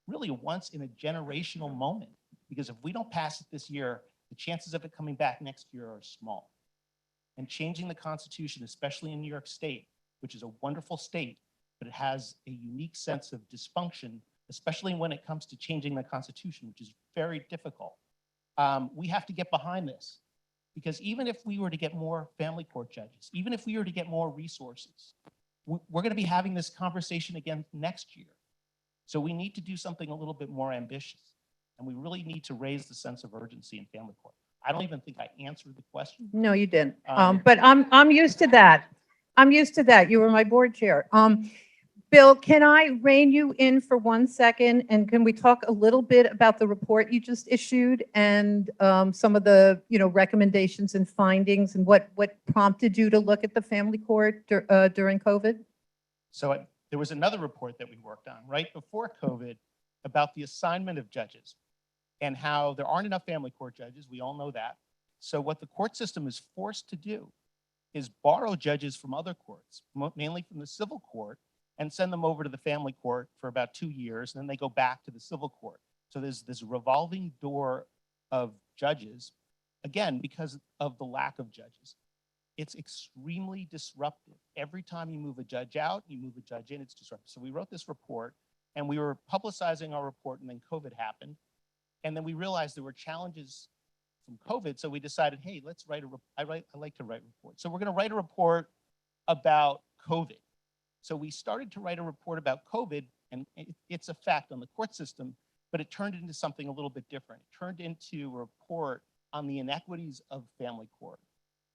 really a once in a generational moment. Because if we don't pass it this year, the chances of it coming back next year are small. And changing the Constitution, especially in New York State, which is a wonderful state, but it has a unique sense of dysfunction, especially when it comes to changing the Constitution, which is very difficult. We have to get behind this, because even if we were to get more family court judges, even if we were to get more resources, we're going to be having this conversation again next year. So we need to do something a little bit more ambitious, and we really need to raise the sense of urgency in family court. I don't even think I answered the question. No, you didn't. Um, But I'm used to that. I'm used to that. You were my board chair. Bill, can I rein you in for 1 second? And can we talk a little bit about the report you just issued and some of the, recommendations and findings and what prompted you to look at the family court during COVID? So there was another report that we worked on right before COVID about the assignment of judges and how there aren't enough family court judges. We all know that. So what the court system is forced to do is borrow judges from other courts, mainly from the civil court, and send them over to the family court for about 2 years, and then they go back to the civil court. So there's this revolving door of judges, again, because of the lack of judges. It's extremely disruptive. Every time you move a judge out, you move a judge in, it's disruptive. So we wrote this report, and we were publicizing our report, and then COVID happened. And then we realized there were challenges from COVID, so we decided, hey, let's write I like to write reports. So we're going to write a report about COVID. So we started to write a report about COVID and its effect on the court system, but it turned into something a little bit different. It turned into a report on the inequities of family court.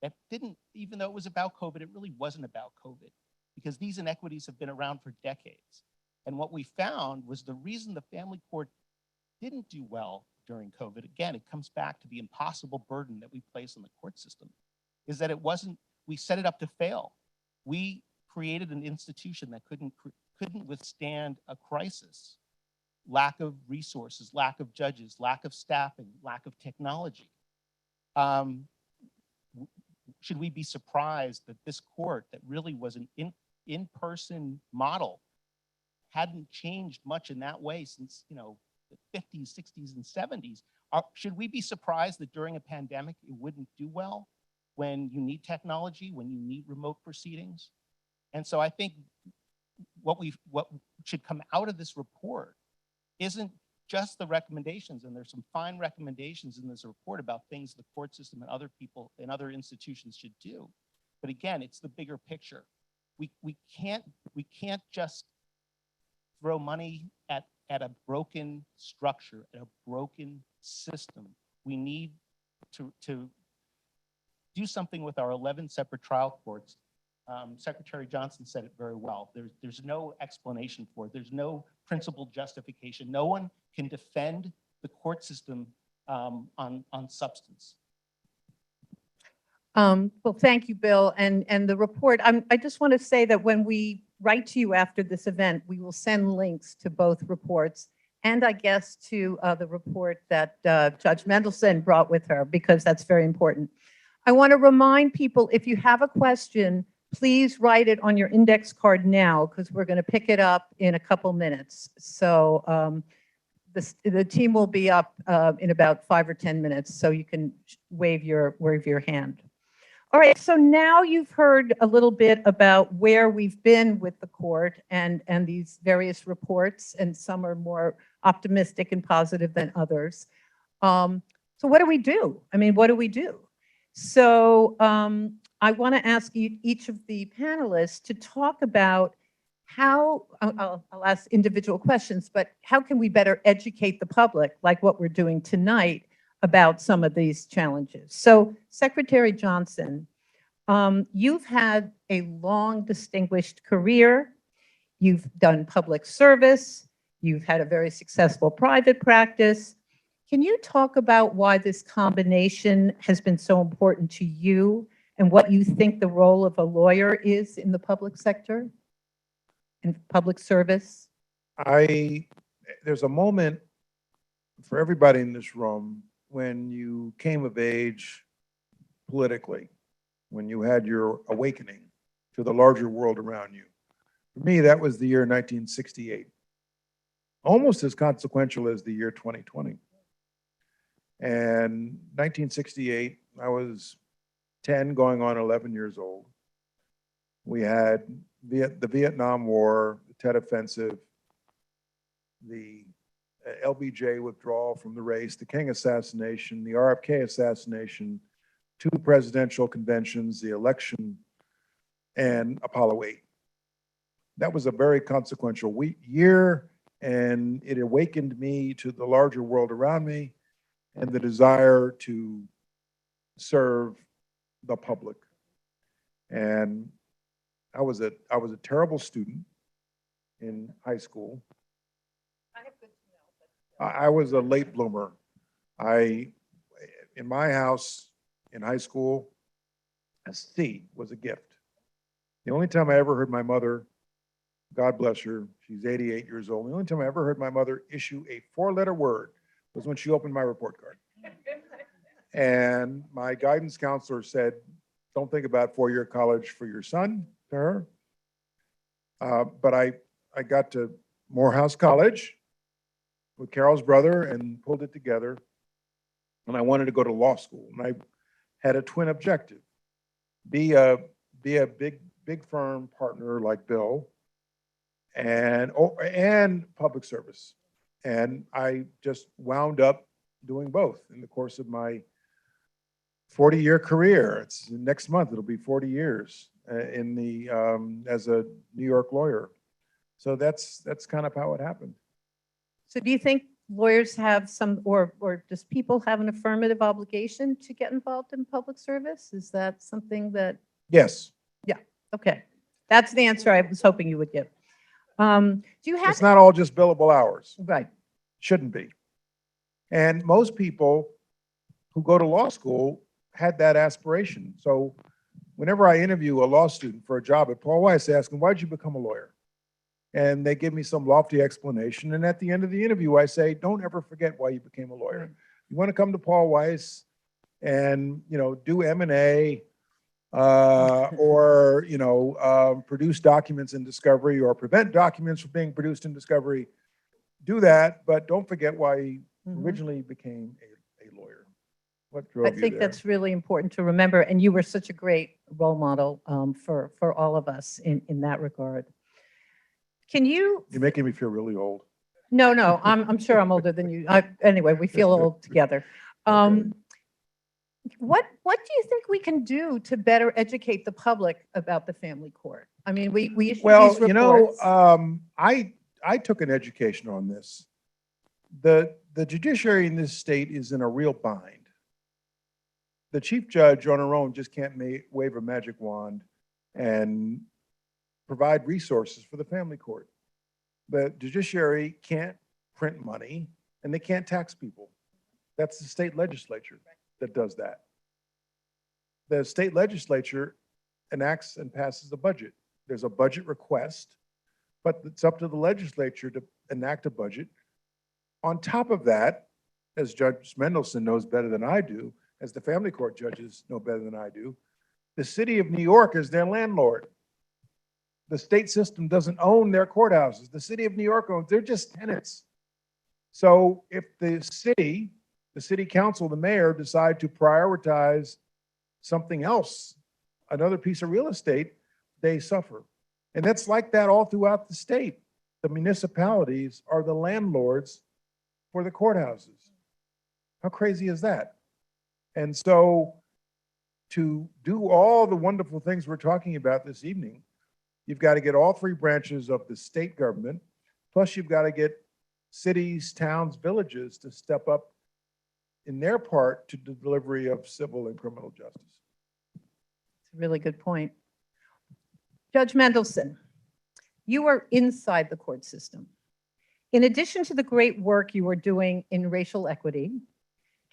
That didn't, even though it was about COVID, it really wasn't about COVID, because these inequities have been around for decades. And what we found was the reason the family court didn't do well during COVID, again, it comes back to the impossible burden that we place on the court system, is that we set it up to fail. We created an institution that couldn't withstand a crisis. Lack of resources, lack of judges, lack of staffing, lack of technology. Should we be surprised that this court, that really was an in-person model, hadn't changed much in that way since, the 50s, 60s, and 70s? Should we be surprised that during a pandemic, it wouldn't do well when you need technology, when you need remote proceedings? And so I think what should come out of this report isn't just the recommendations, and there's some fine recommendations in this report about things the court system and other people and other institutions should do. But again, it's the bigger picture. We can't just throw money at a broken structure, at a broken system. We need to do something with our 11 separate trial courts. Secretary Johnson said it very well. There's no explanation for it. There's no principled justification. No one can defend the court system on substance. Well, thank you, Bill. And the report, I just want to say that when we write to you after this event, we will send links to both reports. and I guess to the report that Judge Mendelson brought with her, because that's very important. I want to remind people, if you have a question, please write it on your index card now, because we're going to pick it up in a couple minutes. So the team will be up in about 5 or 10 minutes, so you can wave your hand. All right, so now you've heard a little bit about where we've been with the court and these various reports, and some are more optimistic and positive than others. So what do we do? I mean, what do we do? So I want to ask each of the panelists to talk about how, I'll ask individual questions, but how can we better educate the public, like what we're doing tonight, about some of these challenges? So Secretary Johnson, you've had a long, distinguished career. You've done public service. You've had a very successful private practice. Can you talk about why this combination has been so important to you and what you think the role of a lawyer is in the public sector and public service? There's a moment for everybody in this room when you came of age politically, when you had your awakening to the larger world around you. For me, that was the year 1968, almost as consequential as the year 2020. And 1968, I was 10, going on 11 years old. We had the Vietnam War, the Tet Offensive, the LBJ withdrawal from the race, the King assassination, the RFK assassination, 2 presidential conventions, the election, and Apollo 8. That was a very consequential year, and it awakened me to the larger world around me and the desire to serve the public. And I was a terrible student in high school. I was a late bloomer. In my house in high school, a C was a gift. The only time I ever heard my mother, God bless her, she's 88 years old, the only time I ever heard my mother issue a 4-letter word was when she opened my report card. And my guidance counselor said, don't think about 4-year college for your son, to her. But I got to Morehouse College with Carol's brother and pulled it together. And I wanted to go to law school. And I had a twin objective: be a big firm partner like Bill, and public service. And I just wound up doing both in the course of my 40-year career. It's next month, it'll be 40 years as a New York lawyer. So that's kind of how it happened. So do you think lawyers have some, or does people have an affirmative obligation to get involved in public service? Is that something that, Yes. okay. That's the answer I was hoping you would give. Do you have, It's not all just billable hours. right, Shouldn't be. And most people who go to law school had that aspiration. So whenever I interview a law student for a job at Paul Weiss, I ask them, why'd you become a lawyer? And they give me some lofty explanation. And at the end of the interview, I say, don't ever forget why you became a lawyer. You want to come to Paul Weiss and, do M&A, or, produce documents in discovery or prevent documents from being produced in discovery. Do that, but don't forget why you originally became a lawyer. What drove I you think there? that's really important to remember. And you were such a great role model for all of us in that regard. Can you? You're making me feel really old. No, I'm sure I'm older than you. Anyway, we feel old together. Okay. What do you think we can do to better educate the public about the family court? I mean, we issue Well, these reports. I took an education on this. The judiciary in this state is in a real bind. The chief judge on her own just can't wave a magic wand and provide resources for the family court. The judiciary can't print money and they can't tax people. That's the state legislature that does that. The state legislature enacts and passes a budget. There's a budget request, but it's up to the legislature to enact a budget On top of that, as Judge Mendelson knows better than I do, as the family court judges know better than I do, the city of New York is their landlord. The state system doesn't own their courthouses. The city of New York owns, they're just tenants. So if the city council, the mayor decide to prioritize something else, another piece of real estate, they suffer. And that's like that all throughout the state. The municipalities are the landlords for the courthouses. How crazy is that? And so to do all the wonderful things we're talking about this evening, you've got to get all three branches of the state government, plus you've got to get cities, towns, villages to step up in their part to the delivery of civil and criminal justice. It's a really good point. Judge Mendelson, you are inside the court system. In addition to the great work you are doing in racial equity,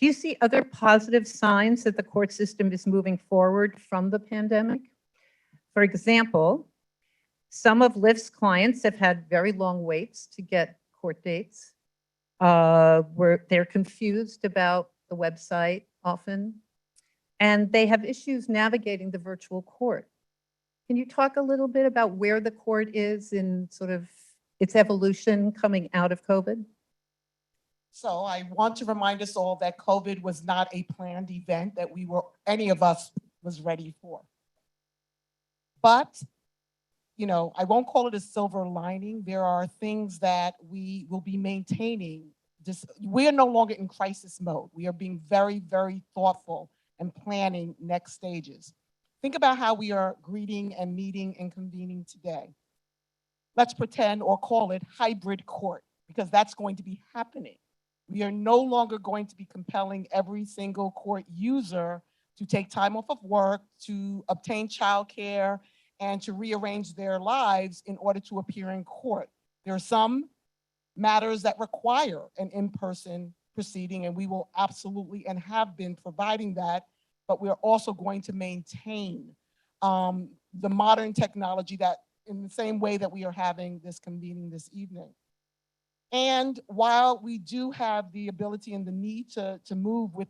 do you see other positive signs that the court system is moving forward from the pandemic? For example, some of Lyft's clients have had very long waits to get court dates. Where they're confused about the website often, and they have issues navigating the virtual court. Can you talk a little bit about where the court is in sort of its evolution coming out of COVID? So I want to remind us all that COVID was not a planned event that any of us was ready for. But, you know, I won't call it a silver lining. There are things that we will be maintaining. We are no longer in crisis mode. We are being very, very thoughtful and planning next stages. Think about how we are greeting and meeting and convening today. Let's pretend or call it hybrid court, because that's going to be happening. We are no longer going to be compelling every single court user to take time off of work, to obtain childcare, and to rearrange their lives in order to appear in court. There are some matters that require an in-person proceeding, and we will absolutely and have been providing that, but we're also going to maintain the modern technology that in the same way that we are having this convening this evening. And while we do have the ability and the need to move with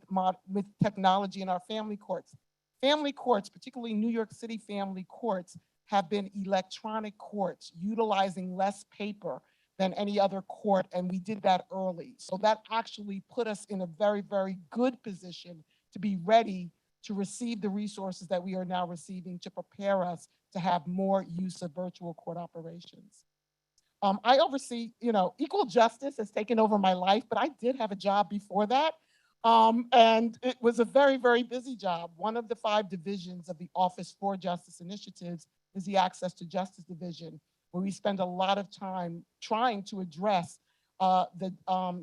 technology in our family courts, particularly New York City family courts, have been electronic courts, utilizing less paper than any other court, and we did that early. So that actually put us in a very, very good position to be ready to receive the resources that we are now receiving to prepare us to have more use of virtual court operations. I oversee, equal justice has taken over my life, but I did have a job before that. And it was a very, very busy job. One of the 5 divisions of the Office for Justice Initiatives is the Access to Justice Division, where we spend a lot of time trying to address the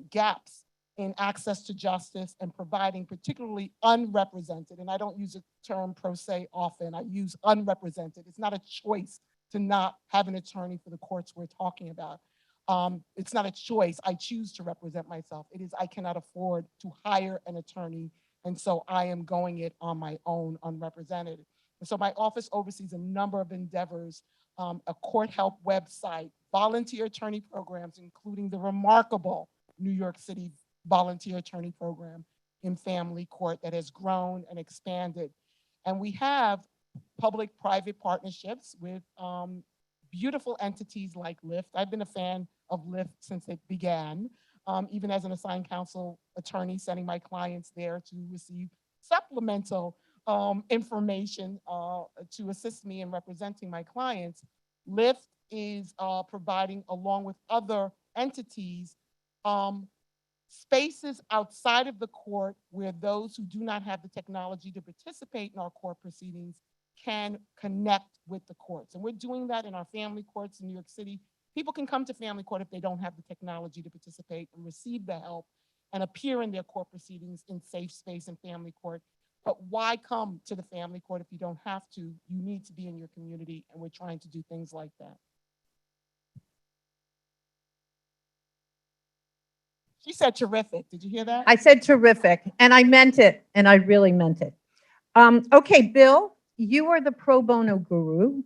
gaps in access to justice and providing particularly unrepresented, and I don't use the term pro se often, I use unrepresented. It's not a choice to not have an attorney for the courts we're talking about. It's not a choice. I choose to represent myself. It is I cannot afford to hire an attorney, and so I am going it on my own, unrepresented. And so my office oversees a number of endeavors, a court help website, volunteer attorney programs, including the remarkable New York City volunteer attorney program in family court that has grown and expanded. And we have public-private partnerships with beautiful entities like Lyft. I've been a fan of Lyft since it began, even as an assigned counsel attorney, sending my clients there to receive supplemental information to assist me in representing my clients. Lyft is providing, along with other entities, spaces outside of the court where those who do not have the technology to participate in our court proceedings can connect with the courts. And we're doing that in our family courts in New York City. People can come to family court if they don't have the technology to participate and receive the help and appear in their court proceedings in safe space and family court. But why come to the family court if you don't have to? You need to be in your community, and we're trying to do things like that. She said terrific. Did you hear that? I said terrific, and I meant it, and I really meant it. Okay, Bill, you are the pro bono guru.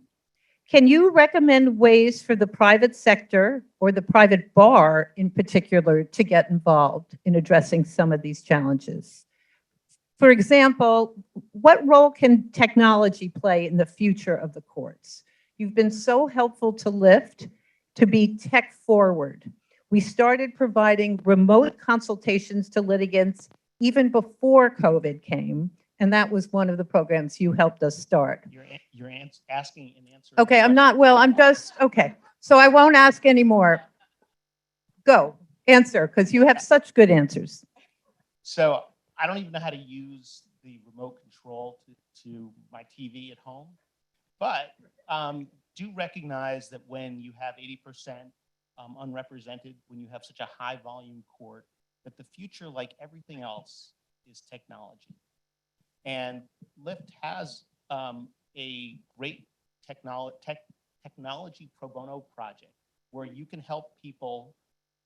Can you recommend ways for the private sector or the private bar in particular to get involved in addressing some of these challenges? For example, what role can technology play in the future of the courts? You've been so helpful to Lyft to be tech forward. We started providing remote consultations to litigants even before COVID came, and that was one of the programs you helped us start. You're asking and answering. Okay, I'm just, okay. So I won't ask anymore. Go, answer, because you have such good answers. So I don't even know how to use the remote control to my TV at home, but do recognize that when you have 80% unrepresented, when you have such a high volume court, that the future, like everything else, is technology. And Lyft has a great technology pro bono project where you can help people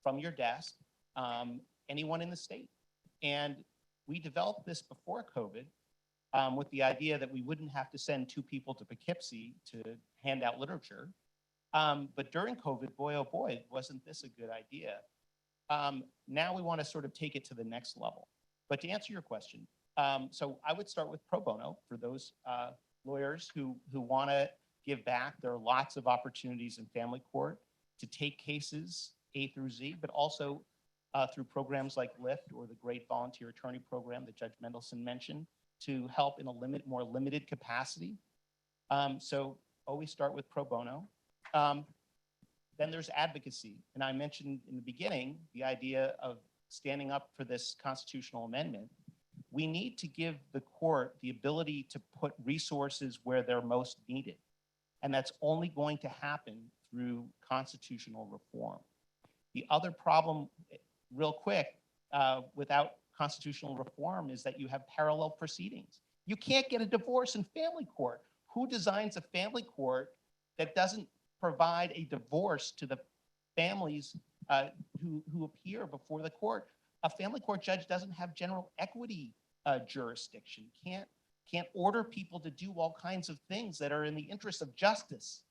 from your desk, anyone in the state. And we developed this before COVID with the idea that we wouldn't have to send 2 people to Poughkeepsie to hand out literature. But during COVID, boy, oh boy, wasn't this a good idea? Now we want to sort of take it to the next level. But to answer your question, so I would start with pro bono for those lawyers who want to give back. There are lots of opportunities in family court to take cases A through Z, but also through programs like Lyft or the great volunteer attorney program that Judge Mendelson mentioned to help in a more limited capacity. So always start with pro bono. Then there's advocacy. And I mentioned in the beginning the idea of standing up for this constitutional amendment. We need to give the court the ability to put resources where they're most needed. And that's only going to happen through constitutional reform. The other problem, real quick, without constitutional reform is that you have parallel proceedings. You can't get a divorce in family court. Who designs a family court that doesn't provide a divorce to the families who appear before the court? A family court judge doesn't have general equity jurisdiction, can't order people to do all kinds of things that are in the interest of justice.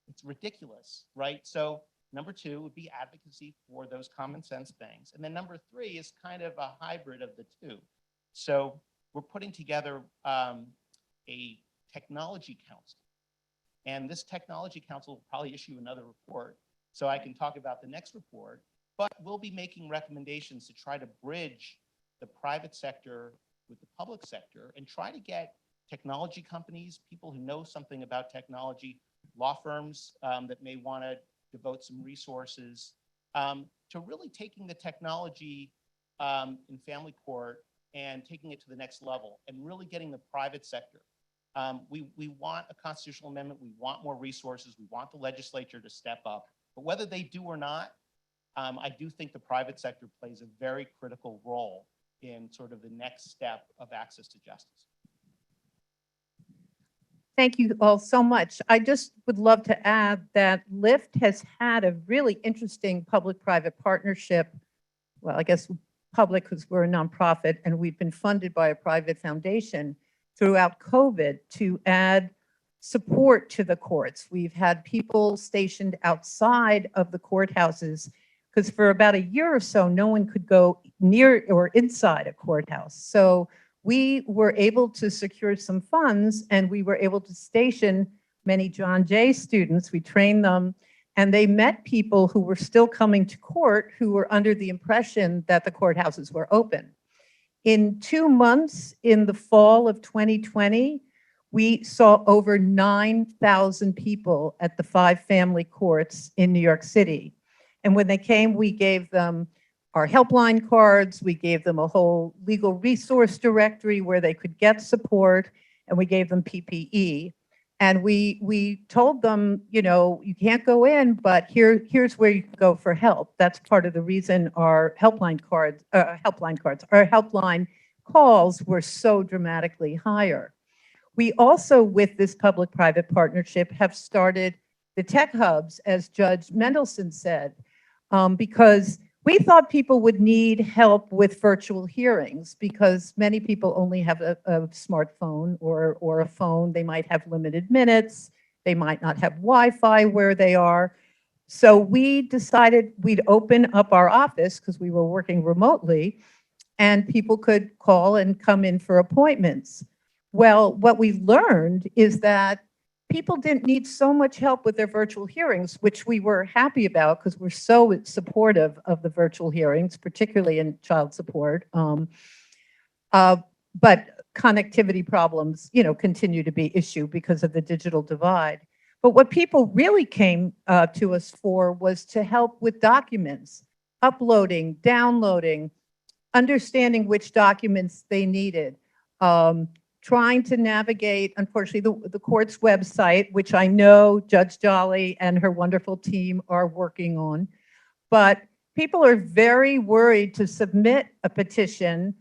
It's ridiculous, right? So number 2 would be advocacy for those common sense things. And then number 3 is kind of a hybrid of the 2. So we're putting together a technology council. And this technology council will probably issue another report, so I can talk about the next report, but we'll be making recommendations to try to bridge the private sector with the public sector and try to get technology companies, people who know something about technology, law firms that may want to devote some resources to really taking the technology in family court and taking it to the next level and really getting the private sector. We want a constitutional amendment. We want more resources. We want the legislature to step up. But whether they do or not, I do think the private sector plays a very critical role in sort of the next step of access to justice. Thank you all so much. I just would love to add that Lyft has had a really interesting public-private partnership. Well, I guess public because we're a nonprofit and we've been funded by a private foundation throughout COVID to add support to the courts. We've had people stationed outside of the courthouses because for about a year or so, no one could go near or inside a courthouse. So we were able to secure some funds and we were able to station many John Jay students. We trained them and they met people who were still coming to court who were under the impression that the courthouses were open. In 2 months in the fall of 2020, we saw over 9,000 people at the 5 family courts in New York City. And when they came, we gave them our helpline cards, we gave them a whole legal resource directory where they could get support, and we gave them PPE. And we told them, you know, you can't go in, but here's where you can go for help. That's part of the reason our helpline calls were so dramatically higher. We also, with this public-private partnership, have started the tech hubs, as Judge Mendelson said, because we thought people would need help with virtual hearings because many people only have a smartphone or a phone. They might have limited minutes. They might not have Wi-Fi where they are. So we decided we'd open up our office because we were working remotely and people could call and come in for appointments. Well, what we learned is that people didn't need so much help with their virtual hearings, which we were happy about because we're so supportive of the virtual hearings, particularly in child support. But connectivity problems, continue to be issue because of the digital divide. But what people really came to us for was to help with documents, uploading, downloading, understanding which documents they needed, trying to navigate, unfortunately, the court's website, which I know Judge Jolly and her wonderful team are working on. But people are very worried to submit a petition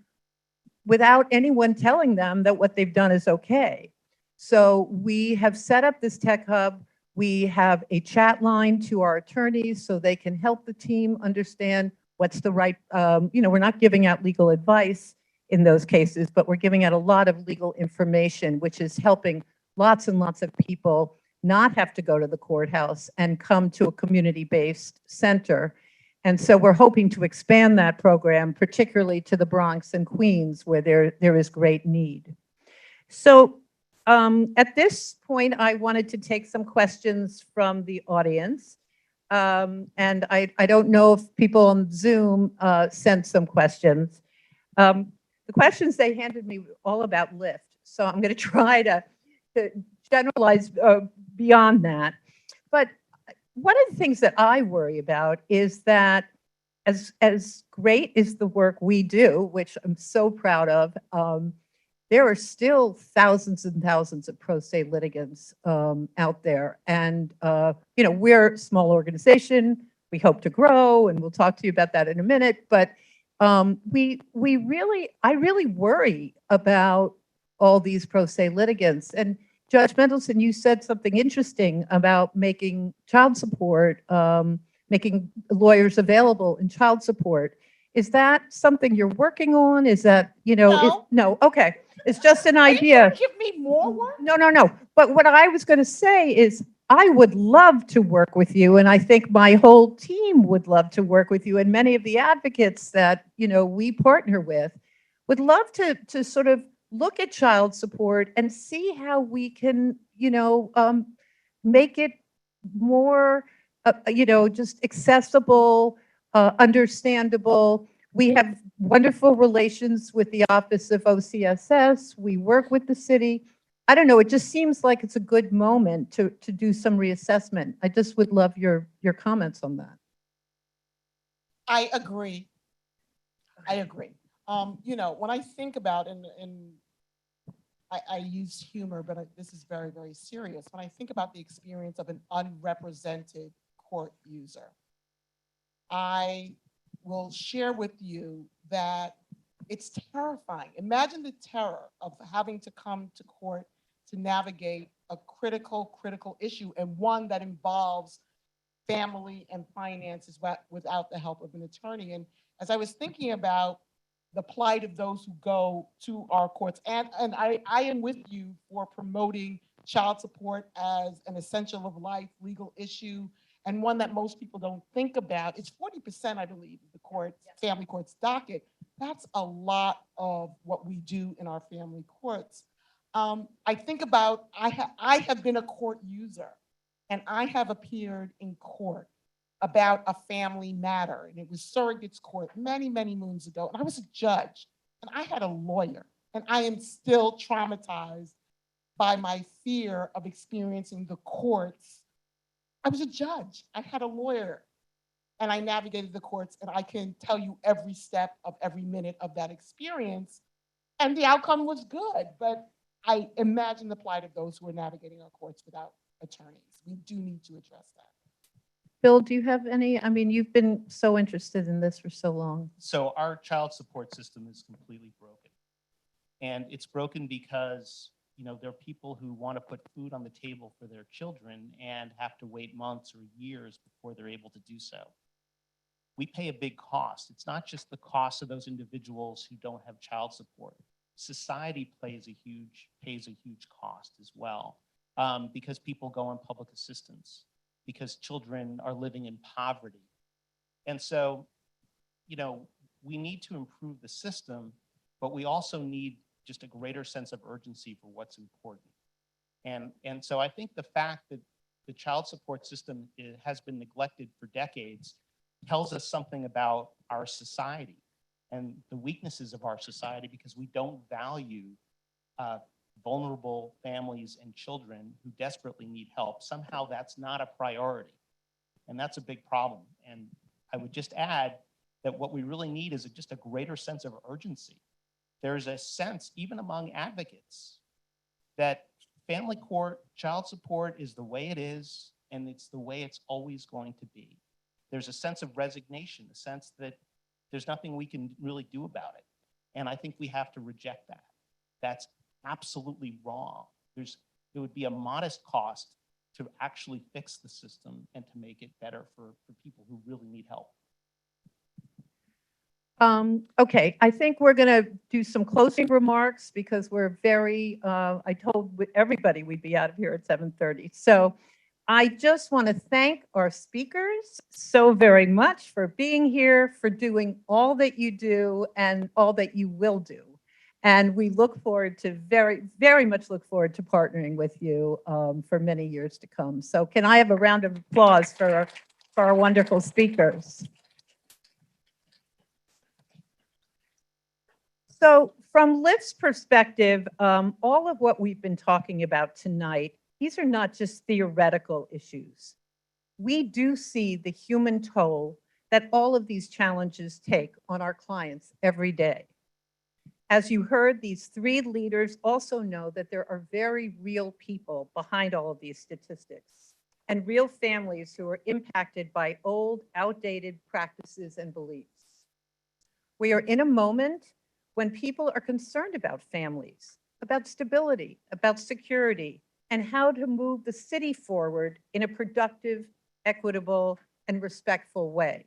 without anyone telling them that what they've done is okay. So we have set up this tech hub. We have a chat line to our attorneys so they can help the team understand what's the right, we're not giving out legal advice in those cases, but we're giving out a lot of legal information, which is helping lots and lots of people not have to go to the courthouse and come to a community-based center. And so we're hoping to expand that program, particularly to the Bronx and Queens, where there is great need. So at this point, I wanted to take some questions from the audience. And I don't know if people on Zoom sent some questions. The questions they handed me were all about Lyft. So I'm going to try to generalize beyond that. But one of the things that I worry about is that as great as the work we do, which I'm so proud of, there are still thousands and thousands of pro se litigants out there. And, we're a small organization. We hope to grow, and we'll talk to you about that in a minute. But I really worry about all these pro se litigants. And Judge Mendelson, you said something interesting about making child support, making lawyers available in child support. Is that something you're working on? Is that, No. no, okay. It's just an Are you idea. trying to give me more work? No. But what I was going to say is I would love to work with you, and I think my whole team would love to work with you, and many of the advocates that, we partner with would love to sort of look at child support and see how we can, make it more, just accessible, understandable. We have wonderful relations with the Office of OCSS. We work with the city. I don't know, it just seems like it's a good moment to do some reassessment. I just would love your comments on that. I agree. When I think about, and I use humor, but this is very, very serious. When I think about the experience of an unrepresented court user, I will share with you that it's terrifying. Imagine the terror of having to come to court to navigate a critical issue, and one that involves family and finances without the help of an attorney. And as I was thinking about the plight of those who go to our courts, and I am with you for promoting child support as an essential of life legal issue, and one that most people don't think about. It's 40%, I believe, of the court's family court's docket. That's a lot of what we do in our family courts. I think about, I have been a court user, and I have appeared in court about a family matter, and it was surrogates court many, many moons ago, and I was a judge, and I had a lawyer, and I am still traumatized by my fear of experiencing the courts. I was a judge, I had a lawyer, and I navigated the courts, and I can tell you every step of every minute of that experience, and the outcome was good, but I imagine the plight of those who are navigating our courts without attorneys. We do need to address that. Bill, do you have any, you've been so interested in this for so long. So our child support system is completely broken. And it's broken because, there are people who want to put food on the table for their children and have to wait months or years before they're able to do so. We pay a big cost. It's not just the cost of those individuals who don't have child support. Society pays a huge cost as well. because people go on public assistance, because children are living in poverty. And so, you know, we need to improve the system, but we also need just a greater sense of urgency for what's important. And so I think the fact that the child support system has been neglected for decades tells us something about our society and the weaknesses of our society, because we don't value vulnerable families and children who desperately need help. Somehow that's not a priority. And that's a big problem. And I would just add that what we really need is just a greater sense of urgency. There's a sense, even among advocates, that family court, child support is the way it is, and it's the way it's always going to be. There's a sense of resignation, a sense that there's nothing we can really do about it. And I think we have to reject that. That's absolutely wrong. There would be a modest cost to actually fix the system and to make it better for people who really need help. Okay, I think we're going to do some closing remarks because we're very, I told everybody we'd be out of here at 7:30. So I just want to thank our speakers so very much for being here, for doing all that you do and all that you will do. And we look forward to very much look forward to partnering with you for many years to come. So can I have a round of applause for our wonderful speakers? So from Lift's perspective, all of what we've been talking about tonight, these are not just theoretical issues. We do see the human toll that all of these challenges take on our clients every day. As you heard, these three leaders also know that there are very real people behind all of these statistics and real families who are impacted by old, outdated practices and beliefs. We are in a moment when people are concerned about families, about stability, about security, and how to move the city forward in a productive, equitable, and respectful way.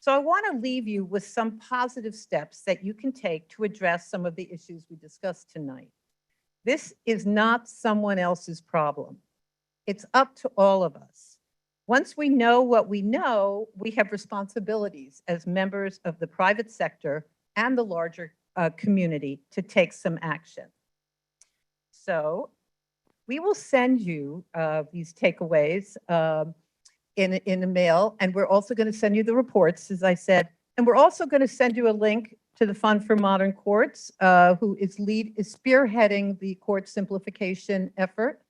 So I want to leave you with some positive steps that you can take to address some of the issues we discussed tonight. This is not someone else's problem. It's up to all of us. Once we know what we know, we have responsibilities as members of the private sector and the larger community to take some action. So we will send you these takeaways in the mail, and we're also going to send you the reports, as I said, and we're also going to send you a link to the Fund for Modern Courts, who is spearheading the court simplification effort,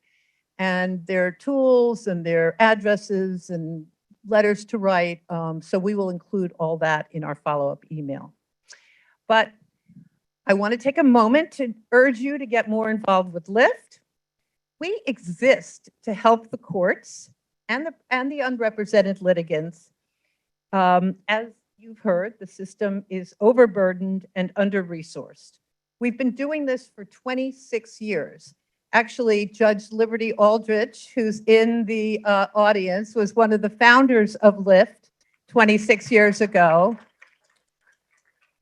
and their tools and their addresses and letters to write. So we will include all that in our follow-up email. But I want to take a moment to urge you to get more involved with Lift. We exist to help the courts and the unrepresented litigants. As you've heard, the system is overburdened and under-resourced. We've been doing this for 26 years. Actually, Judge Liberty Aldrich, who's in the audience, was one of the founders of Lift 26 years ago.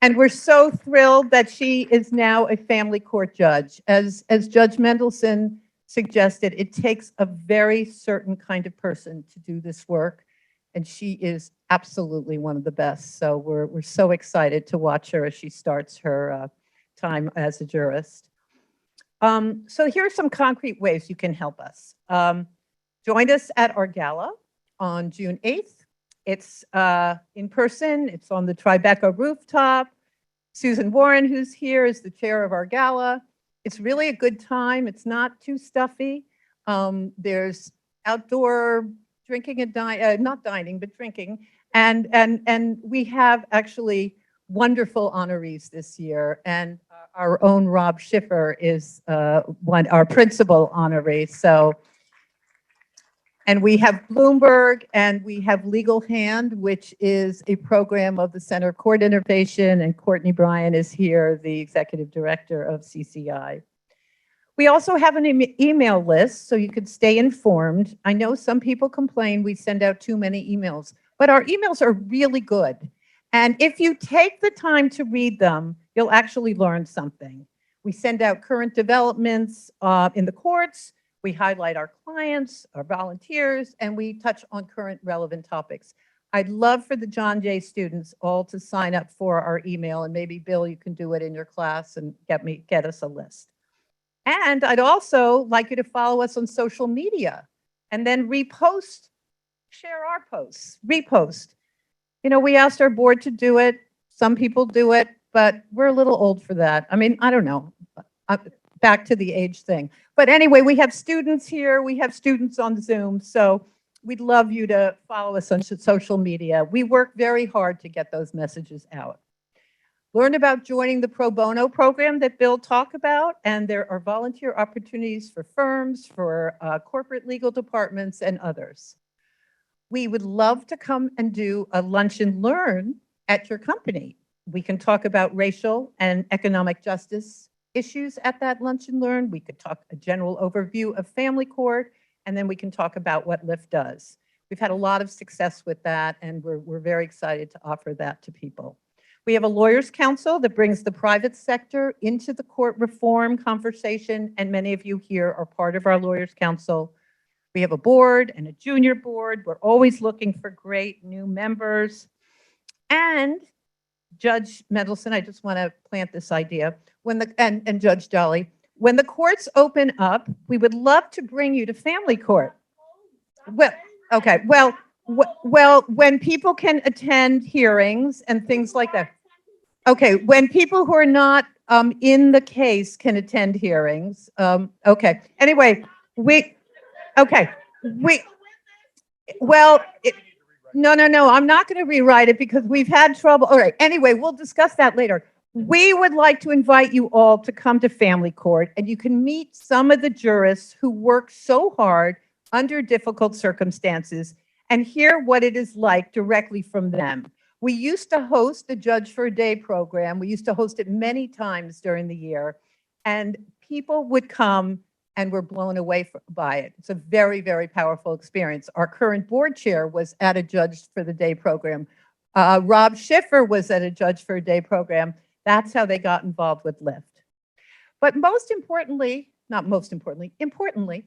And we're so thrilled that she is now a family court judge. As Judge Mendelson suggested, it takes a very certain kind of person to do this work, and she is absolutely one of the best. So we're so excited to watch her as she starts her time as a jurist. So here are some concrete ways you can help us. Join us at our gala on June 8th. It's in person. It's on the Tribeca rooftop. Susan Warren, who's here, is the chair of our gala. It's really a good time. It's not too stuffy. There's outdoor drinking and not dining, but drinking. And we have actually wonderful honorees this year. And our own Rob Schiffer is our principal honoree. So, and we have Bloomberg and we have Legal Hand, which is a program of the Center of Court Innovation, and Courtney Bryan is here, the executive director of CCI. We also have an email list so you can stay informed. I know some people complain we send out too many emails, but our emails are really good. And if you take the time to read them, you'll actually learn something. We send out current developments in the courts. We highlight our clients, our volunteers, and we touch on current relevant topics. I'd love for the John Jay students all to sign up for our email, and maybe Bill, you can do it in your class and get us a list. And I'd also like you to follow us on social media and then repost, share our posts, repost. You know, we asked our board to do it. Some people do it, but we're a little old for that. I mean, I don't know. Back to the age thing. But anyway, we have students here. We have students on Zoom. So we'd love you to follow us on social media. We work very hard to get those messages out. Learn about joining the pro bono program that Bill talked about, and there are volunteer opportunities for firms, for corporate legal departments, and others. We would love to come and do a lunch and learn at your company. We can talk about racial and economic justice issues at that lunch and learn. We could talk a general overview of family court, and then we can talk about what LIFT does. We've had a lot of success with that, and we're very excited to offer that to people. We have a lawyers' council that brings the private sector into the court reform conversation, and many of you here are part of our lawyers' council. We have a board and a junior board. We're always looking for great new members. And Judge Mendelson, I just want to plant this idea, and Judge Jolly, when the courts open up, we would love to bring you to family court. Well, okay, well, when people can attend hearings and things like that. Okay, when people who are not in the case can attend hearings. Okay, anyway, well, no, I'm not going to rewrite it because we've had trouble. All right, anyway, we'll discuss that later. We would like to invite you all to come to family court, and you can meet some of the jurists who work so hard under difficult circumstances and hear what it is like directly from them. We used to host the Judge for a Day program. We used to host it many times during the year, and people would come and were blown away by it. It's a very, very powerful experience. Our current board chair was at a Judge for the Day program. Rob Schiffer was at a Judge for a Day program. That's how they got involved with LIFT. But most importantly, importantly,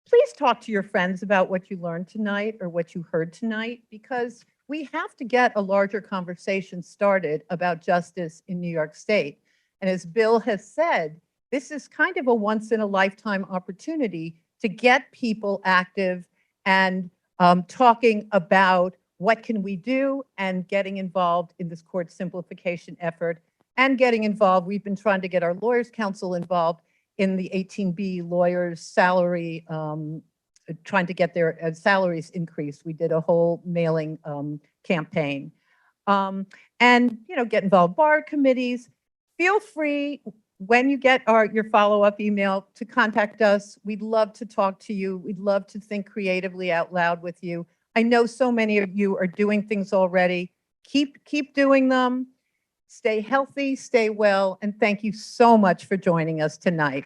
please talk to your friends about what you learned tonight or what you heard tonight, because we have to get a larger conversation started about justice in New York State. And as Bill has said, this is kind of a once-in-a-lifetime opportunity to get people active and talking about what can we do and getting involved in this court simplification effort and getting involved. We've been trying to get our lawyers' council involved in the 18B lawyers' salary, trying to get their salaries increased. We did a whole mailing campaign. And, you know, get involved bar committees. Feel free when you get your follow-up email to contact us. We'd love to talk to you. We'd love to think creatively out loud with you. I know so many of you are doing things already. Keep doing them. Stay healthy, stay well, and thank you so much for joining us tonight.